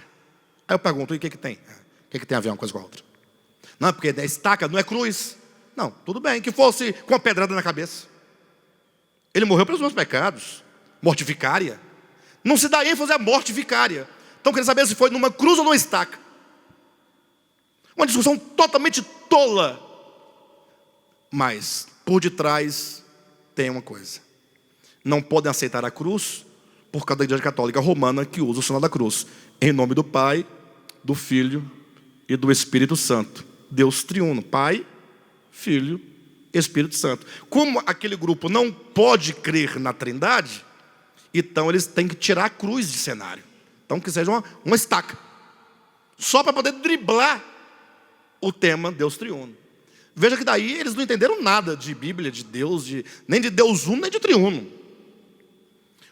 Aí eu pergunto, e o que tem? O que tem a ver uma coisa com a outra? Não, porque a estaca não é cruz. Não, tudo bem, que fosse com uma pedrada na cabeça. Ele morreu pelos meus pecados. Morte vicária. Não se dá ênfase à morte vicária. Então queria saber se foi numa cruz ou numa estaca. Uma discussão totalmente tola. Mas por detrás tem uma coisa. Não podem aceitar a cruz por causa da Igreja Católica Romana, que usa o sinal da cruz. Em nome do Pai, do Filho e do Espírito Santo. Deus triuno, Pai, Filho, Espírito Santo. Como aquele grupo não pode crer na Trindade, então eles têm que tirar a cruz de cenário. Então que seja uma estaca. Só para poder driblar o tema Deus triuno. Veja que daí eles não entenderam nada de Bíblia, de Deus, nem de Deus uno, nem de triuno.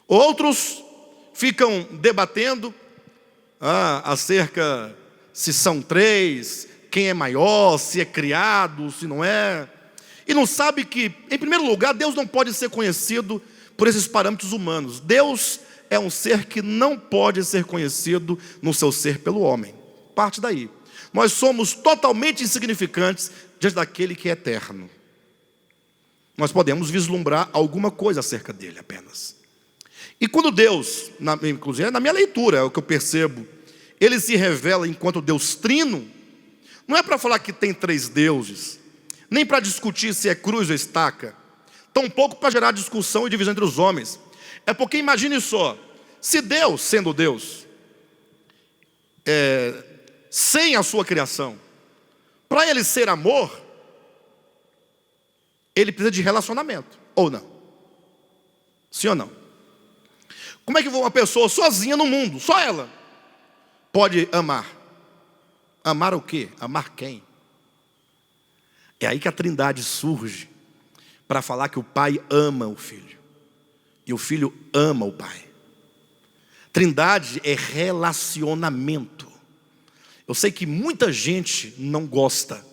Outros ficam debatendo acerca se são três, quem é maior, se é criado, se não é. E não sabe que, em primeiro lugar, Deus não pode ser conhecido por esses parâmetros humanos. Deus é um ser que não pode ser conhecido no seu ser pelo homem. Parte daí. Nós somos totalmente insignificantes diante daquele que é eterno. Nós podemos vislumbrar alguma coisa acerca dele apenas. E quando Deus, inclusive na minha leitura, é o que eu percebo, ele se revela enquanto Deus trino, não é para falar que tem três deuses, nem para discutir se é cruz ou estaca, tampouco para gerar discussão e divisão entre os homens. É porque imagine só, se Deus, sendo Deus, sem a sua criação, para ele ser amor, ele precisa de relacionamento, ou não? Sim ou não? Como é que uma pessoa sozinha no mundo, só ela, pode amar? Amar o quê? Amar quem? É aí que a Trindade surge, para falar que o Pai ama o Filho, e o Filho ama o Pai. Trindade é relacionamento. Eu sei que muita gente não gosta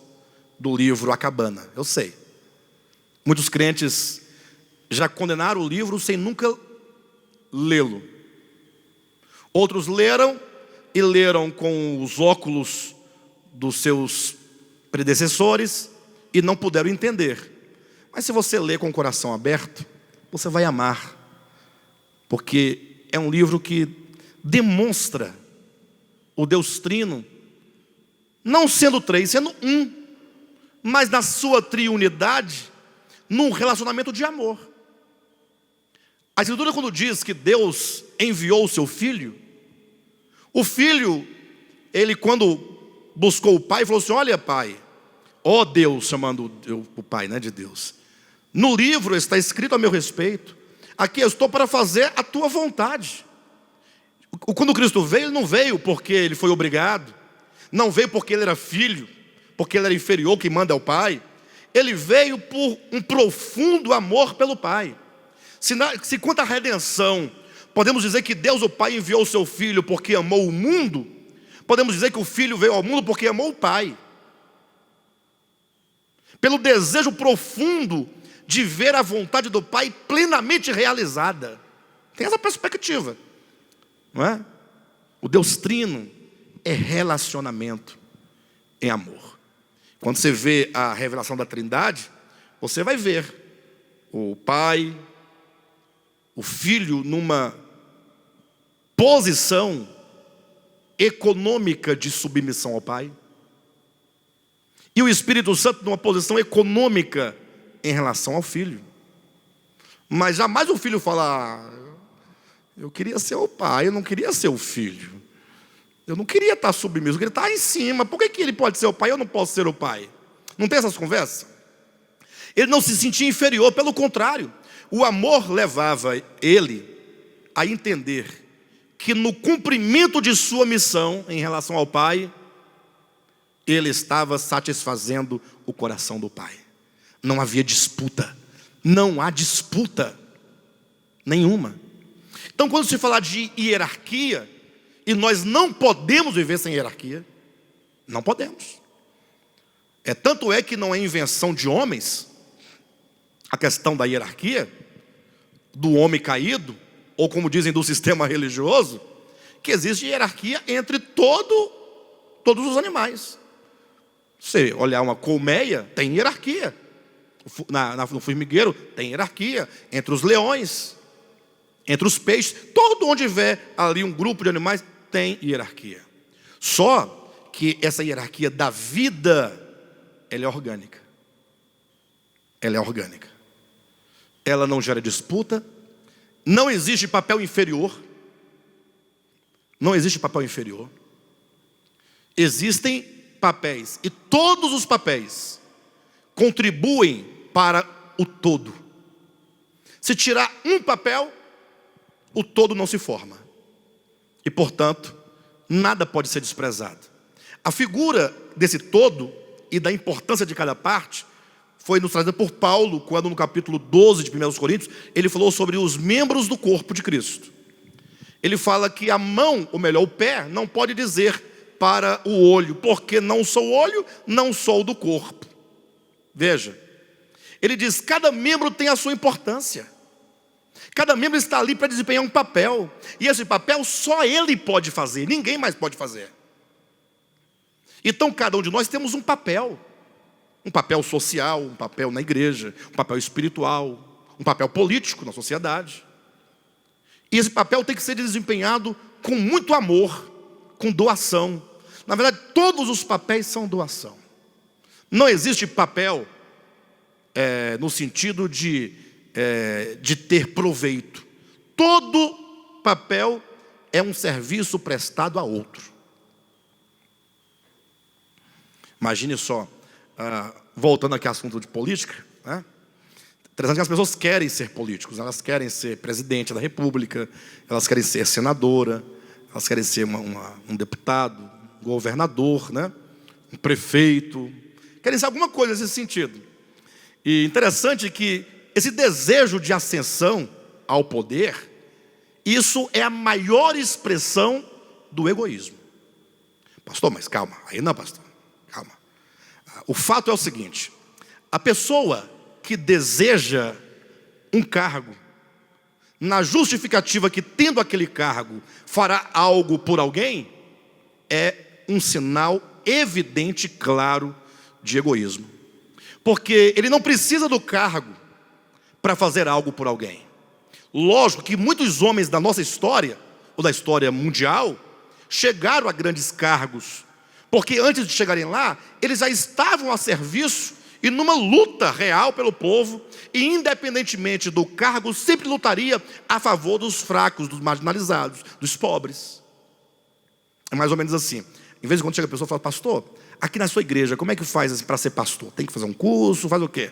do livro A Cabana, eu sei. Muitos crentes já condenaram o livro sem nunca lê-lo. Outros leram e leram com os óculos dos seus predecessores e não puderam entender. Mas se você ler com o coração aberto, você vai amar, porque é um livro que demonstra o Deus Trino, não sendo três, sendo um, mas na sua triunidade, num relacionamento de amor. A Escritura, quando diz que Deus enviou o seu Filho, o Filho, ele quando buscou o Pai, falou assim: olha, Pai, ó Deus, chamando o Pai, né, de Deus, no livro está escrito a meu respeito, aqui eu estou para fazer a tua vontade. Quando Cristo veio, ele não veio porque ele foi obrigado, não veio porque ele era filho, porque ele era inferior, quem manda é o Pai. Ele veio por um profundo amor pelo Pai. Se quanto à redenção, podemos dizer que Deus o Pai enviou o seu Filho porque amou o mundo, podemos dizer que o Filho veio ao mundo porque amou o Pai. Pelo desejo profundo de ver a vontade do Pai plenamente realizada. Tem essa perspectiva, não é? O Deus Trino é relacionamento em amor. Quando você vê a revelação da Trindade, você vai ver o Pai, o Filho numa posição econômica de submissão ao Pai, e o Espírito Santo numa posição econômica em relação ao Filho. Mas jamais o Filho fala: eu queria ser o Pai, eu não queria ser o Filho. Eu não queria estar submisso, eu queria estar em cima. Por que ele pode ser o Pai e eu não posso ser o Pai? Não tem essas conversas? Ele não se sentia inferior, pelo contrário. O amor levava ele a entender que no cumprimento de sua missão em relação ao Pai, ele estava satisfazendo o coração do Pai. Não havia disputa. Não há disputa nenhuma. Então, quando se falar de hierarquia, e nós não podemos viver sem hierarquia, não podemos. Tanto é que não é invenção de homens a questão da hierarquia, do homem caído, ou como dizem do sistema religioso, que existe hierarquia entre todos os animais. Você olhar uma colmeia, tem hierarquia. No formigueiro, tem hierarquia. Entre os leões, entre os peixes, todo onde tiver ali um grupo de animais, tem hierarquia. Só que essa hierarquia da vida, ela é orgânica. Ela é orgânica. Ela não gera disputa. Não existe papel inferior. Não existe papel inferior. Existem papéis, e todos os papéis contribuem para o todo. Se tirar um papel, o todo não se forma. E, portanto, nada pode ser desprezado. A figura desse todo e da importância de cada parte foi nos trazida por Paulo, quando no capítulo 12 de 1 Coríntios, ele falou sobre os membros do corpo de Cristo. Ele fala que a mão, ou melhor, o pé, não pode dizer para o olho, porque não sou olho, não sou do corpo. Veja, ele diz, cada membro tem a sua importância. Cada membro está ali para desempenhar um papel. E esse papel só ele pode fazer, ninguém mais pode fazer. Então cada um de nós temos um papel social, um papel na igreja, um papel espiritual, um papel político na sociedade. E esse papel tem que ser desempenhado com muito amor, com doação. Na verdade, todos os papéis são doação. Não existe papel no sentido de ter proveito. Todo papel é um serviço prestado a outro. Imagine só, voltando aqui ao assunto de política, né? Interessante que as pessoas querem ser políticos, elas querem ser presidente da república, elas querem ser senadora, elas querem ser um deputado, um governador, né? Um prefeito, querem ser alguma coisa nesse sentido. E interessante que esse desejo de ascensão ao poder, isso é a maior expressão do egoísmo. Pastor, mas calma, aí não, pastor, calma. O fato é o seguinte, a pessoa que deseja um cargo, na justificativa que tendo aquele cargo fará algo por alguém, é um sinal evidente, claro, de egoísmo. Porque ele não precisa do cargo para fazer algo por alguém. Lógico que muitos homens da nossa história, ou da história mundial, chegaram a grandes cargos, porque antes de chegarem lá, eles já estavam a serviço e numa luta real pelo povo, e independentemente do cargo, sempre lutaria a favor dos fracos, dos marginalizados, dos pobres. É mais ou menos assim. Em vez de quando chega a pessoa e fala, pastor, aqui na sua igreja, como é que faz para ser pastor? Tem que fazer um curso, faz o quê?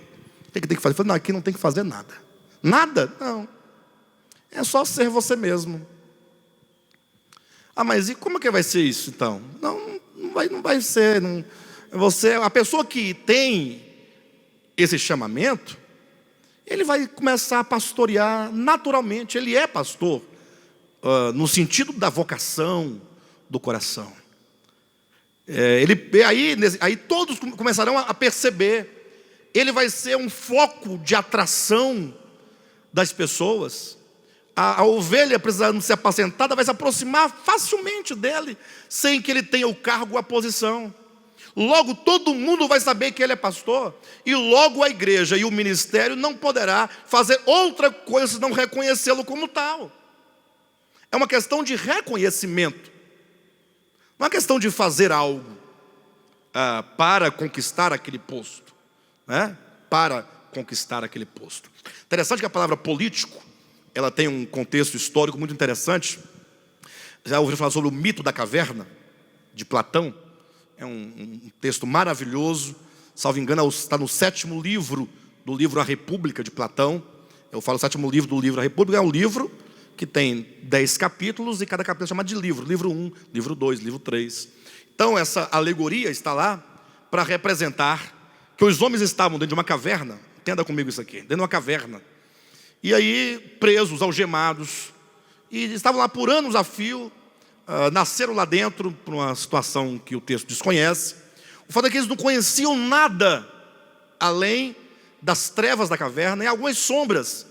O que tem que fazer? Eu falo, não, aqui não tem que fazer nada. Nada? Não. É só ser você mesmo. Ah, mas e como é que vai ser isso então? Não vai ser. A pessoa que tem esse chamamento, ele vai começar a pastorear naturalmente. Ele é pastor, no sentido da vocação do coração. Aí todos começarão a perceber. Ele vai ser um foco de atração das pessoas. A ovelha, precisando ser apacentada, vai se aproximar facilmente dele, sem que ele tenha o cargo ou a posição. Logo todo mundo vai saber que ele é pastor, e logo a igreja e o ministério não poderá fazer outra coisa senão reconhecê-lo como tal. É uma questão de reconhecimento, não é uma questão de fazer algo para conquistar aquele posto, né? Para conquistar aquele posto. Interessante que a palavra político, ela tem um contexto histórico muito interessante. Já ouviram falar sobre o mito da caverna, de Platão? É um texto maravilhoso, salvo engano, está no 7º livro do livro A República, de Platão. Eu falo 7º livro do livro A República, é um livro que tem 10 capítulos, e cada capítulo é chamado de livro. Livro 1, livro 2, livro 3. Então essa alegoria está lá para representar que os homens estavam dentro de uma caverna. Entenda comigo isso aqui, dentro de uma caverna. E aí, presos, algemados, e estavam lá por anos a fio, nasceram lá dentro, por uma situação que o texto desconhece. O fato é que eles não conheciam nada, além das trevas da caverna, e algumas sombras,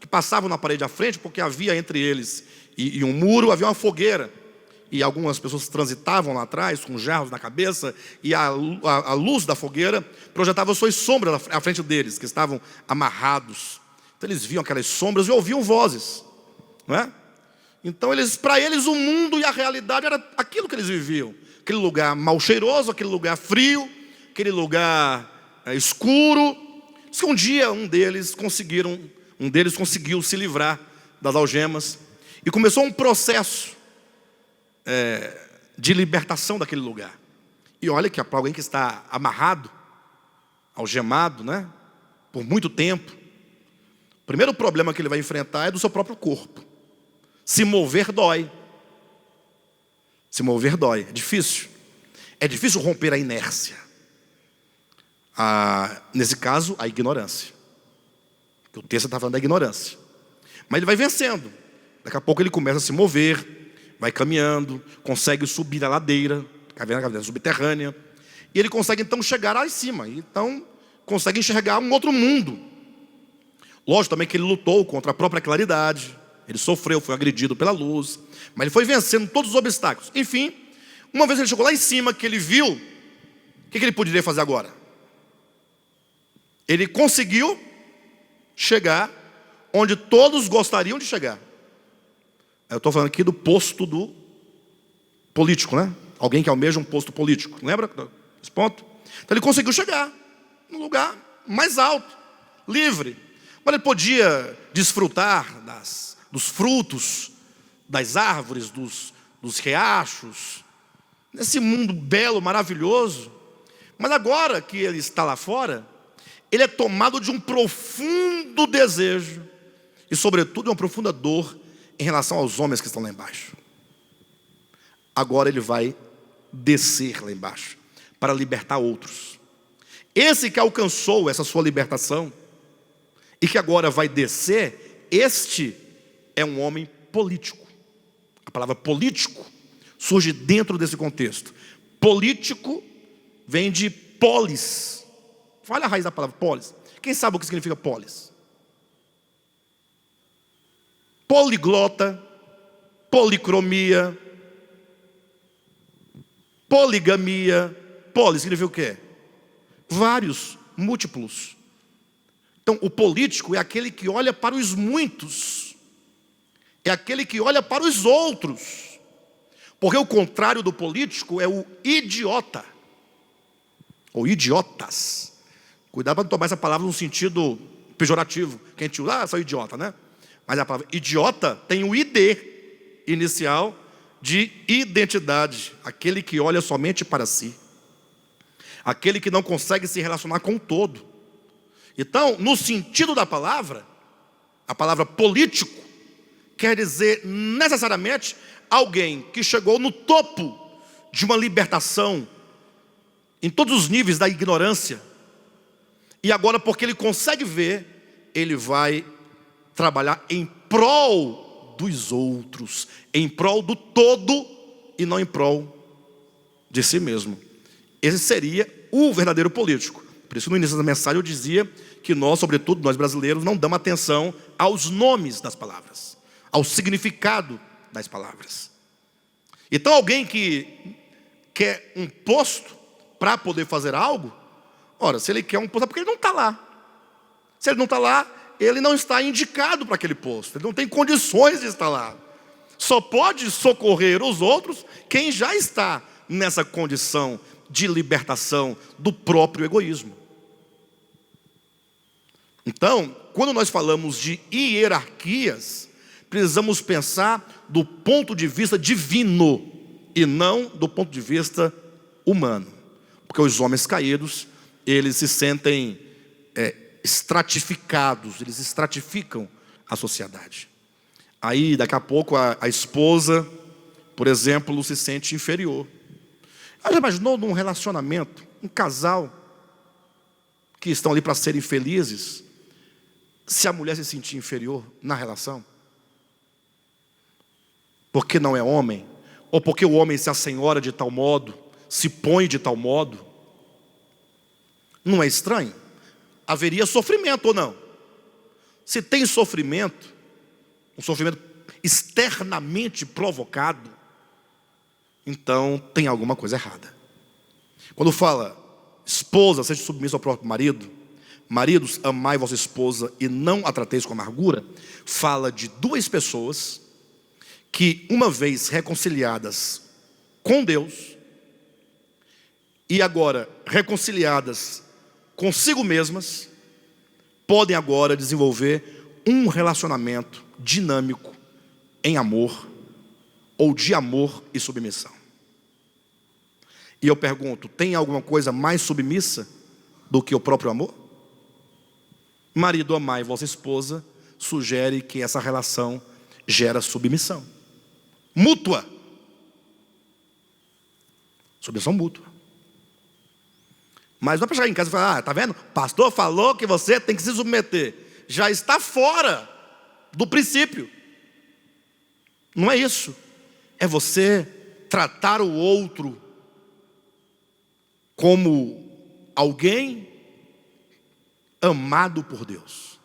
que passavam na parede à frente, porque havia entre eles e um muro, havia uma fogueira, e algumas pessoas transitavam lá atrás, com jarros na cabeça, e a luz da fogueira projetava suas sombras à frente deles, que estavam amarrados. Então eles viam aquelas sombras e ouviam vozes, não é? Então para eles o mundo e a realidade era aquilo que eles viviam. Aquele lugar mal cheiroso, aquele lugar frio, aquele lugar escuro. Diz que um dia um deles conseguiu se livrar das algemas, e começou um processo de libertação daquele lugar. E olha que para alguém que está amarrado, algemado, né, por muito tempo, o primeiro problema que ele vai enfrentar é do seu próprio corpo. Se mover dói. Se mover dói, é difícil. É difícil romper a inércia. Nesse caso, a ignorância. O texto está falando da ignorância. Mas ele vai vencendo. Daqui a pouco ele começa a se mover, vai caminhando, consegue subir a ladeira, caverna subterrânea, e ele consegue então chegar lá em cima, então consegue enxergar um outro mundo. Lógico também que ele lutou contra a própria claridade, ele sofreu, foi agredido pela luz, mas ele foi vencendo todos os obstáculos. Enfim, uma vez ele chegou lá em cima, que ele viu, o que ele poderia fazer agora? Ele conseguiu chegar onde todos gostariam de chegar. Eu estou falando aqui do posto do político, né? Alguém que almeja um posto político. Lembra esse ponto? Então ele conseguiu chegar num lugar mais alto, livre. Mas ele podia desfrutar dos frutos, das árvores, dos riachos, nesse mundo belo, maravilhoso. Mas agora que ele está lá fora, ele é tomado de um profundo desejo e, sobretudo, de uma profunda dor em relação aos homens que estão lá embaixo. Agora ele vai descer lá embaixo para libertar outros. Esse que alcançou essa sua libertação e que agora vai descer, este é um homem político. A palavra político surge dentro desse contexto. Político vem de polis. Olha a raiz da palavra polis. Quem sabe o que significa polis? Poliglota, policromia, poligamia. Polis significa o quê? Vários, múltiplos. Então o político é aquele que olha para os muitos, é aquele que olha para os outros, porque o contrário do político é o idiota, ou idiotas. Cuidado para não tomar essa palavra num sentido pejorativo, que a gente usa, sou idiota, né? Mas a palavra idiota tem o ID inicial de identidade, aquele que olha somente para si, aquele que não consegue se relacionar com o todo. Então, no sentido da palavra, a palavra político quer dizer necessariamente alguém que chegou no topo de uma libertação em todos os níveis da ignorância, e agora, porque ele consegue ver, ele vai trabalhar em prol dos outros, em prol do todo e não em prol de si mesmo. Esse seria o verdadeiro político. Por isso, no início da mensagem eu dizia que nós, sobretudo nós brasileiros, não damos atenção aos nomes das palavras, ao significado das palavras. Então alguém que quer um posto para poder fazer algo, ora, se ele quer um posto é porque ele não está lá. Se ele não está lá, ele não está indicado para aquele posto, ele não tem condições de estar lá. Só pode socorrer os outros quem já está nessa condição de libertação do próprio egoísmo. Então, quando nós falamos de hierarquias, precisamos pensar do ponto de vista divino e não do ponto de vista humano, porque os homens caídos, eles se sentem estratificados, eles estratificam a sociedade. Aí daqui a pouco a esposa, por exemplo, se sente inferior. Ela já imaginou num relacionamento, um casal que estão ali para serem felizes, se a mulher se sentir inferior na relação? Porque não é homem? Ou porque o homem se assenhora de tal modo, se põe de tal modo? Não é estranho? Haveria sofrimento ou não? Se tem sofrimento, um sofrimento externamente provocado, então tem alguma coisa errada. Quando fala, esposa, seja submissa ao próprio marido, maridos, amai vossa esposa e não a trateis com amargura, fala de duas pessoas que, uma vez reconciliadas com Deus, e agora reconciliadas consigo mesmas, podem agora desenvolver um relacionamento dinâmico em amor, ou de amor e submissão. E eu pergunto, tem alguma coisa mais submissa do que o próprio amor? Marido, amai vossa esposa, sugere que essa relação gera submissão mútua. Submissão mútua. Mas não é para chegar em casa e falar, tá vendo? Pastor falou que você tem que se submeter. Já está fora do princípio. Não é isso. É você tratar o outro como alguém amado por Deus.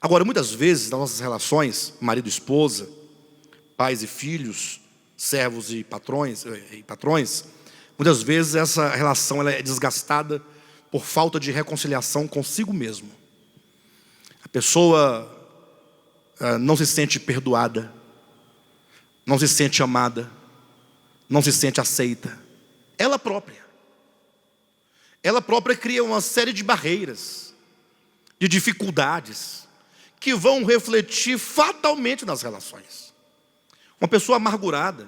Agora, muitas vezes, nas nossas relações, marido e esposa, pais e filhos, servos e patrões, muitas vezes essa relação ela é desgastada por falta de reconciliação consigo mesmo. A pessoa não se sente perdoada, não se sente amada, não se sente aceita. Ela própria cria uma série de barreiras, de dificuldades, que vão refletir fatalmente nas relações. Uma pessoa amargurada,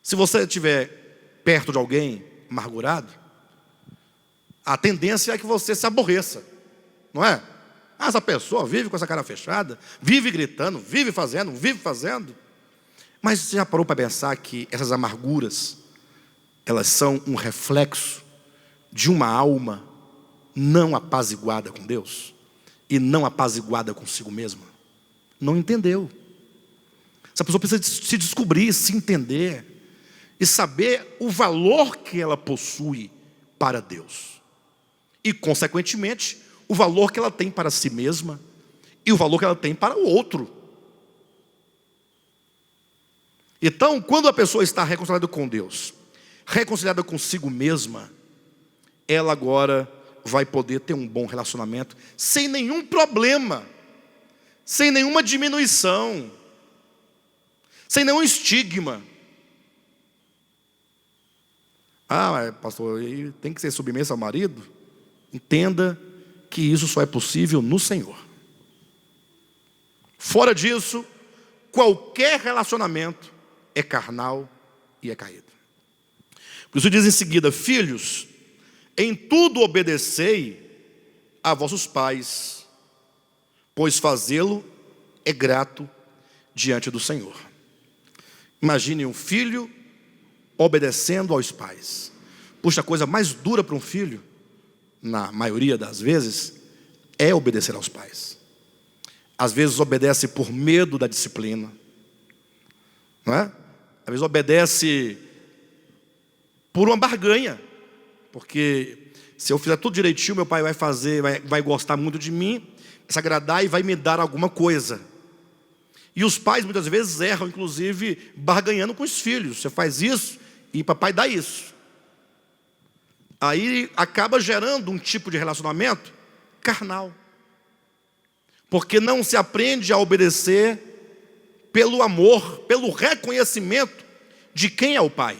se você estiver perto de alguém amargurado, a tendência é que você se aborreça, não é? Essa pessoa vive com essa cara fechada, vive gritando, vive fazendo. Mas você já parou para pensar que essas amarguras, elas são um reflexo de uma alma não apaziguada com Deus e não apaziguada consigo mesma? Não entendeu. Essa pessoa precisa se descobrir, se entender e saber o valor que ela possui para Deus e, consequentemente, o valor que ela tem para si mesma e o valor que ela tem para o outro. Então, quando a pessoa está reconciliada com Deus, reconciliada consigo mesma, ela agora vai poder ter um bom relacionamento sem nenhum problema, sem nenhuma diminuição, sem nenhum estigma. Mas pastor, tem que ser submissa ao marido? Entenda que isso só é possível no Senhor. Fora disso, qualquer relacionamento é carnal e é caído. Por isso diz em seguida: filhos, em tudo obedecei a vossos pais, pois fazê-lo é grato diante do Senhor. Imagine um filho obedecendo aos pais. Puxa, a coisa mais dura para um filho, na maioria das vezes, é obedecer aos pais. Às vezes obedece por medo da disciplina, não é? Às vezes obedece por uma barganha, porque se eu fizer tudo direitinho, meu pai vai fazer, vai gostar muito de mim, vai se agradar e vai me dar alguma coisa. E os pais muitas vezes erram, inclusive barganhando com os filhos. Você faz isso e papai dá isso. Aí acaba gerando um tipo de relacionamento carnal, porque não se aprende a obedecer pelo amor, pelo reconhecimento de quem é o pai.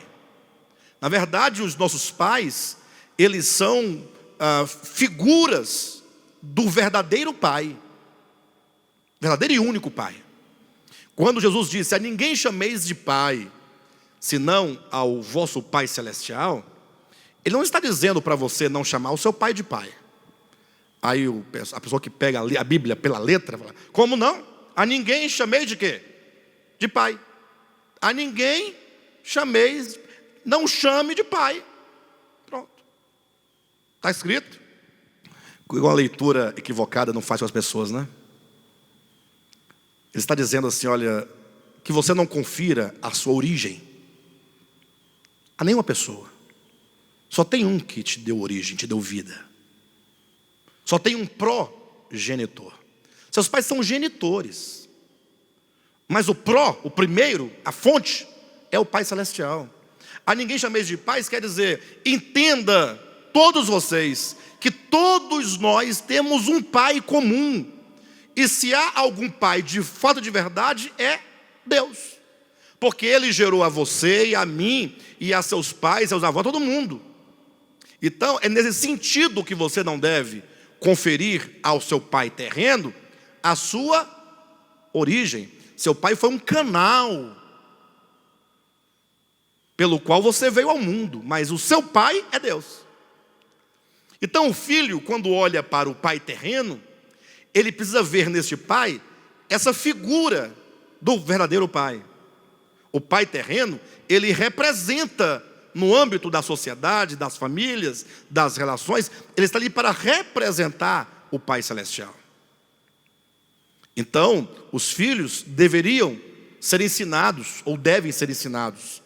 Na verdade, os nossos pais, eles são figuras do verdadeiro pai, verdadeiro e único pai. Quando Jesus disse: a ninguém chameis de pai, senão ao vosso Pai Celestial, Ele não está dizendo para você não chamar o seu pai de pai. Aí a pessoa que pega a Bíblia pela letra fala: como não? A ninguém chameis de quê? De pai. A ninguém chameis, não chame de pai. Pronto. Está escrito. Uma leitura equivocada não faz com as pessoas, né? Ele está dizendo assim: olha, que você não confira a sua origem a nenhuma pessoa. Só tem um que te deu origem, te deu vida. Só tem um progenitor. Seus pais são genitores, mas o primeiro, a fonte, é o Pai Celestial. A ninguém chameis de pais quer dizer: entenda, todos vocês, que todos nós temos um pai comum. E se há algum pai de fato de verdade, é Deus. Porque Ele gerou a você e a mim, e a seus pais, seus avós, todo mundo. Então é nesse sentido que você não deve conferir ao seu pai terreno a sua origem. Seu pai foi um canal pelo qual você veio ao mundo, mas o seu pai é Deus. Então o filho, quando olha para o pai terreno, ele precisa ver neste pai essa figura do verdadeiro pai. O pai terreno, ele representa, no âmbito da sociedade, das famílias, das relações, ele está ali para representar o Pai Celestial. Então, os filhos deveriam ser ensinados, ou devem ser ensinados,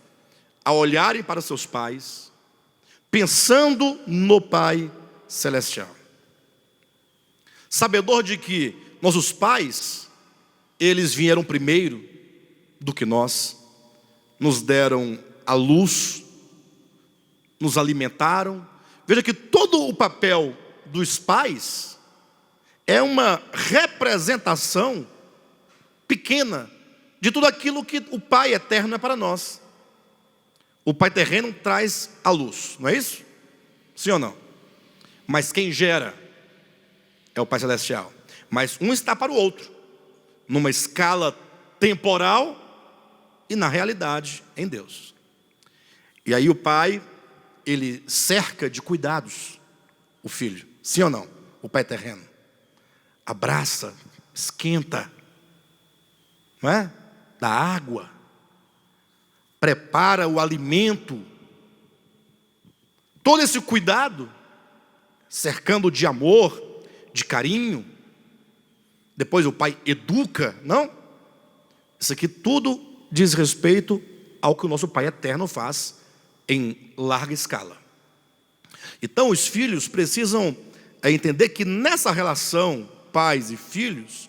a olharem para seus pais, pensando no Pai Celestial. Sabedor de que nossos pais, eles vieram primeiro do que nós, nos deram a luz, nos alimentaram. Veja que todo o papel dos pais é uma representação pequena de tudo aquilo que o Pai eterno é para nós. O Pai terreno traz a luz, não é isso? Sim ou não? Mas quem gera é o Pai Celestial. Mas um está para o outro, numa escala temporal e na realidade em Deus. E aí o Pai, ele cerca de cuidados o filho, sim ou não? O Pai terreno abraça, esquenta, não é? Dá água, prepara o alimento. Todo esse cuidado, cercando de amor, de carinho. Depois o pai educa, não? Isso aqui tudo diz respeito ao que o nosso Pai eterno faz em larga escala. Então os filhos precisam entender que nessa relação pais e filhos,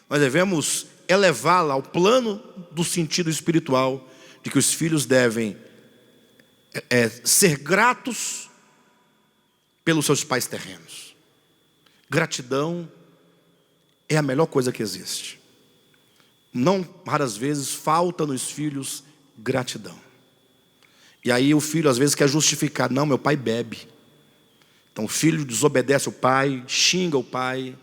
nós devemos elevá-la ao plano do sentido espiritual, de que os filhos devem ser gratos pelos seus pais terrenos. Gratidão é a melhor coisa que existe. Não raras vezes falta nos filhos gratidão. E aí o filho às vezes quer justificar: não, meu pai bebe. Então o filho desobedece o pai, xinga o pai,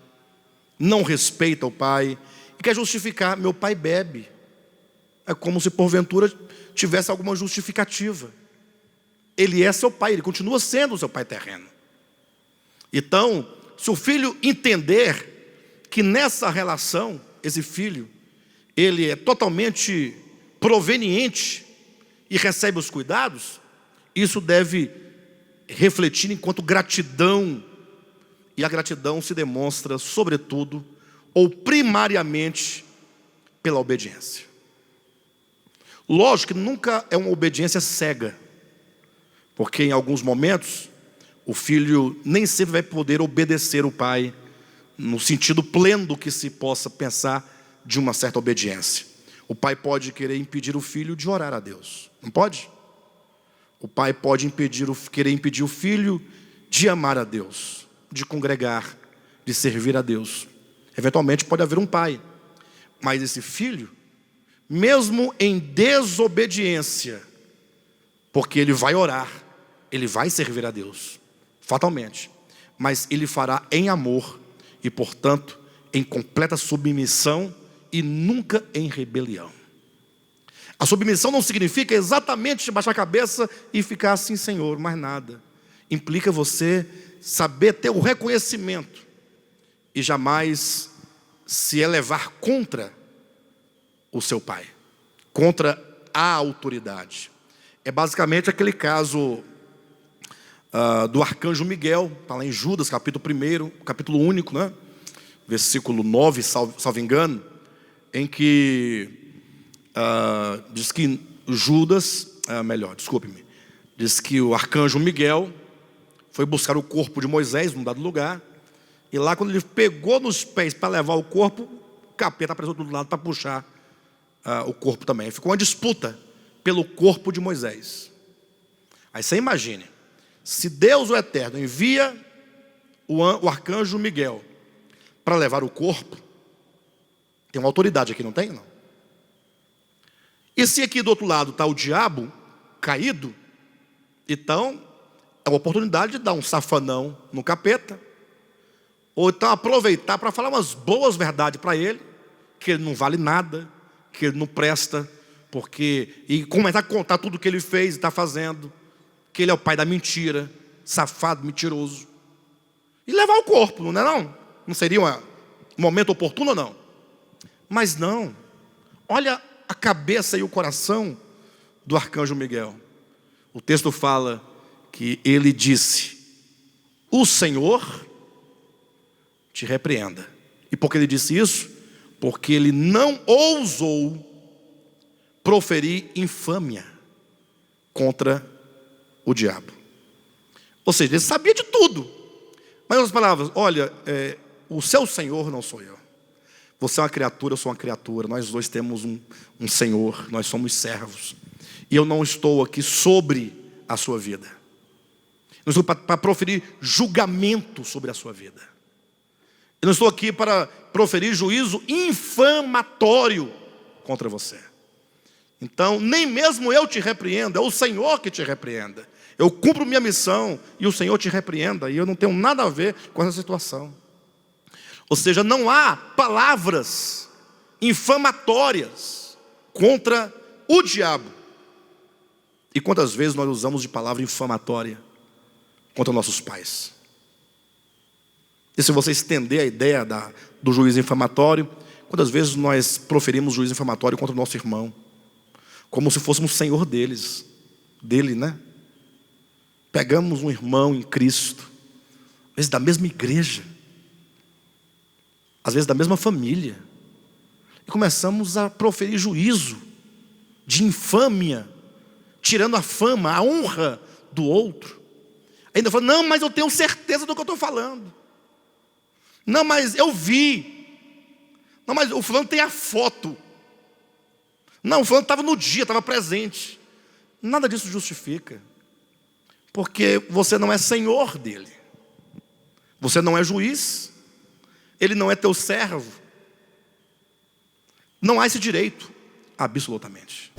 não respeita o pai e quer justificar: meu pai bebe. É como se porventura tivesse alguma justificativa. Ele é seu pai, ele continua sendo o seu pai terreno. Então, se o filho entender que nessa relação, esse filho, ele é totalmente proveniente e recebe os cuidados, isso deve refletir enquanto gratidão. E a gratidão se demonstra, sobretudo, ou primariamente, pela obediência. Lógico que nunca é uma obediência cega, porque em alguns momentos o filho nem sempre vai poder obedecer o pai no sentido pleno do que se possa pensar de uma certa obediência. O pai pode querer impedir o filho de orar a Deus, não pode? O pai pode querer impedir o filho de amar a Deus, de congregar, de servir a Deus. Eventualmente pode haver um pai, mas esse filho, mesmo em desobediência, porque ele vai orar, ele vai servir a Deus, fatalmente, mas ele fará em amor e, portanto, em completa submissão e nunca em rebelião. A submissão não significa exatamente baixar a cabeça e ficar assim: Senhor, mais nada. Implica você saber ter o reconhecimento e jamais se elevar contra o seu pai, contra a autoridade. É basicamente aquele caso do arcanjo Miguel, está lá em Judas, capítulo 1, capítulo único, né? Versículo 9, salvo engano, em que diz que Judas, diz que o arcanjo Miguel foi buscar o corpo de Moisés num dado lugar, e lá quando ele pegou nos pés para levar o corpo, o capeta apareceu do lado para puxar o corpo também. Ficou uma disputa pelo corpo de Moisés. Aí você imagine, se Deus o Eterno envia o arcanjo Miguel para levar o corpo, tem uma autoridade aqui, não tem? Não. E se aqui do outro lado está o diabo caído, então é uma oportunidade de dar um safanão no capeta, ou então aproveitar para falar umas boas verdades para ele, que ele não vale nada, que ele não presta, e começar a contar tudo que ele fez e está fazendo, que ele é o pai da mentira, safado, mentiroso, e levar o corpo, não é não? Não seria um momento oportuno ou não? Mas não. Olha a cabeça e o coração do arcanjo Miguel. O texto fala que ele disse: o Senhor te repreenda. E por que ele disse isso? Porque ele não ousou proferir infâmia contra o diabo. Ou seja, ele sabia de tudo. Mas, em outras palavras, olha, o seu Senhor não sou eu. Você é uma criatura, eu sou uma criatura. Nós dois temos um Senhor, nós somos servos. E eu não estou aqui sobre a sua vida. Eu não estou para proferir julgamento sobre a sua vida. Eu não estou aqui para proferir juízo infamatório contra você. Então, nem mesmo eu te repreendo, é o Senhor que te repreenda. Eu cumpro minha missão e o Senhor te repreenda. E eu não tenho nada a ver com essa situação. Ou seja, não há palavras infamatórias contra o diabo. E quantas vezes nós usamos de palavra infamatória contra nossos pais? E se você estender a ideia do juízo infamatório, quantas vezes nós proferimos juízo infamatório contra o nosso irmão? Como se fôssemos senhor dele, né? Pegamos um irmão em Cristo, às vezes da mesma igreja, às vezes da mesma família, e começamos a proferir juízo de infâmia, tirando a fama, a honra do outro. Ainda falando, não, mas eu tenho certeza do que eu estou falando. Não, mas eu vi. Não, mas o fulano tem a foto. Não, o fulano estava no dia, estava presente. Nada disso justifica. Porque você não é senhor dele. Você não é juiz. Ele não é teu servo. Não há esse direito, absolutamente.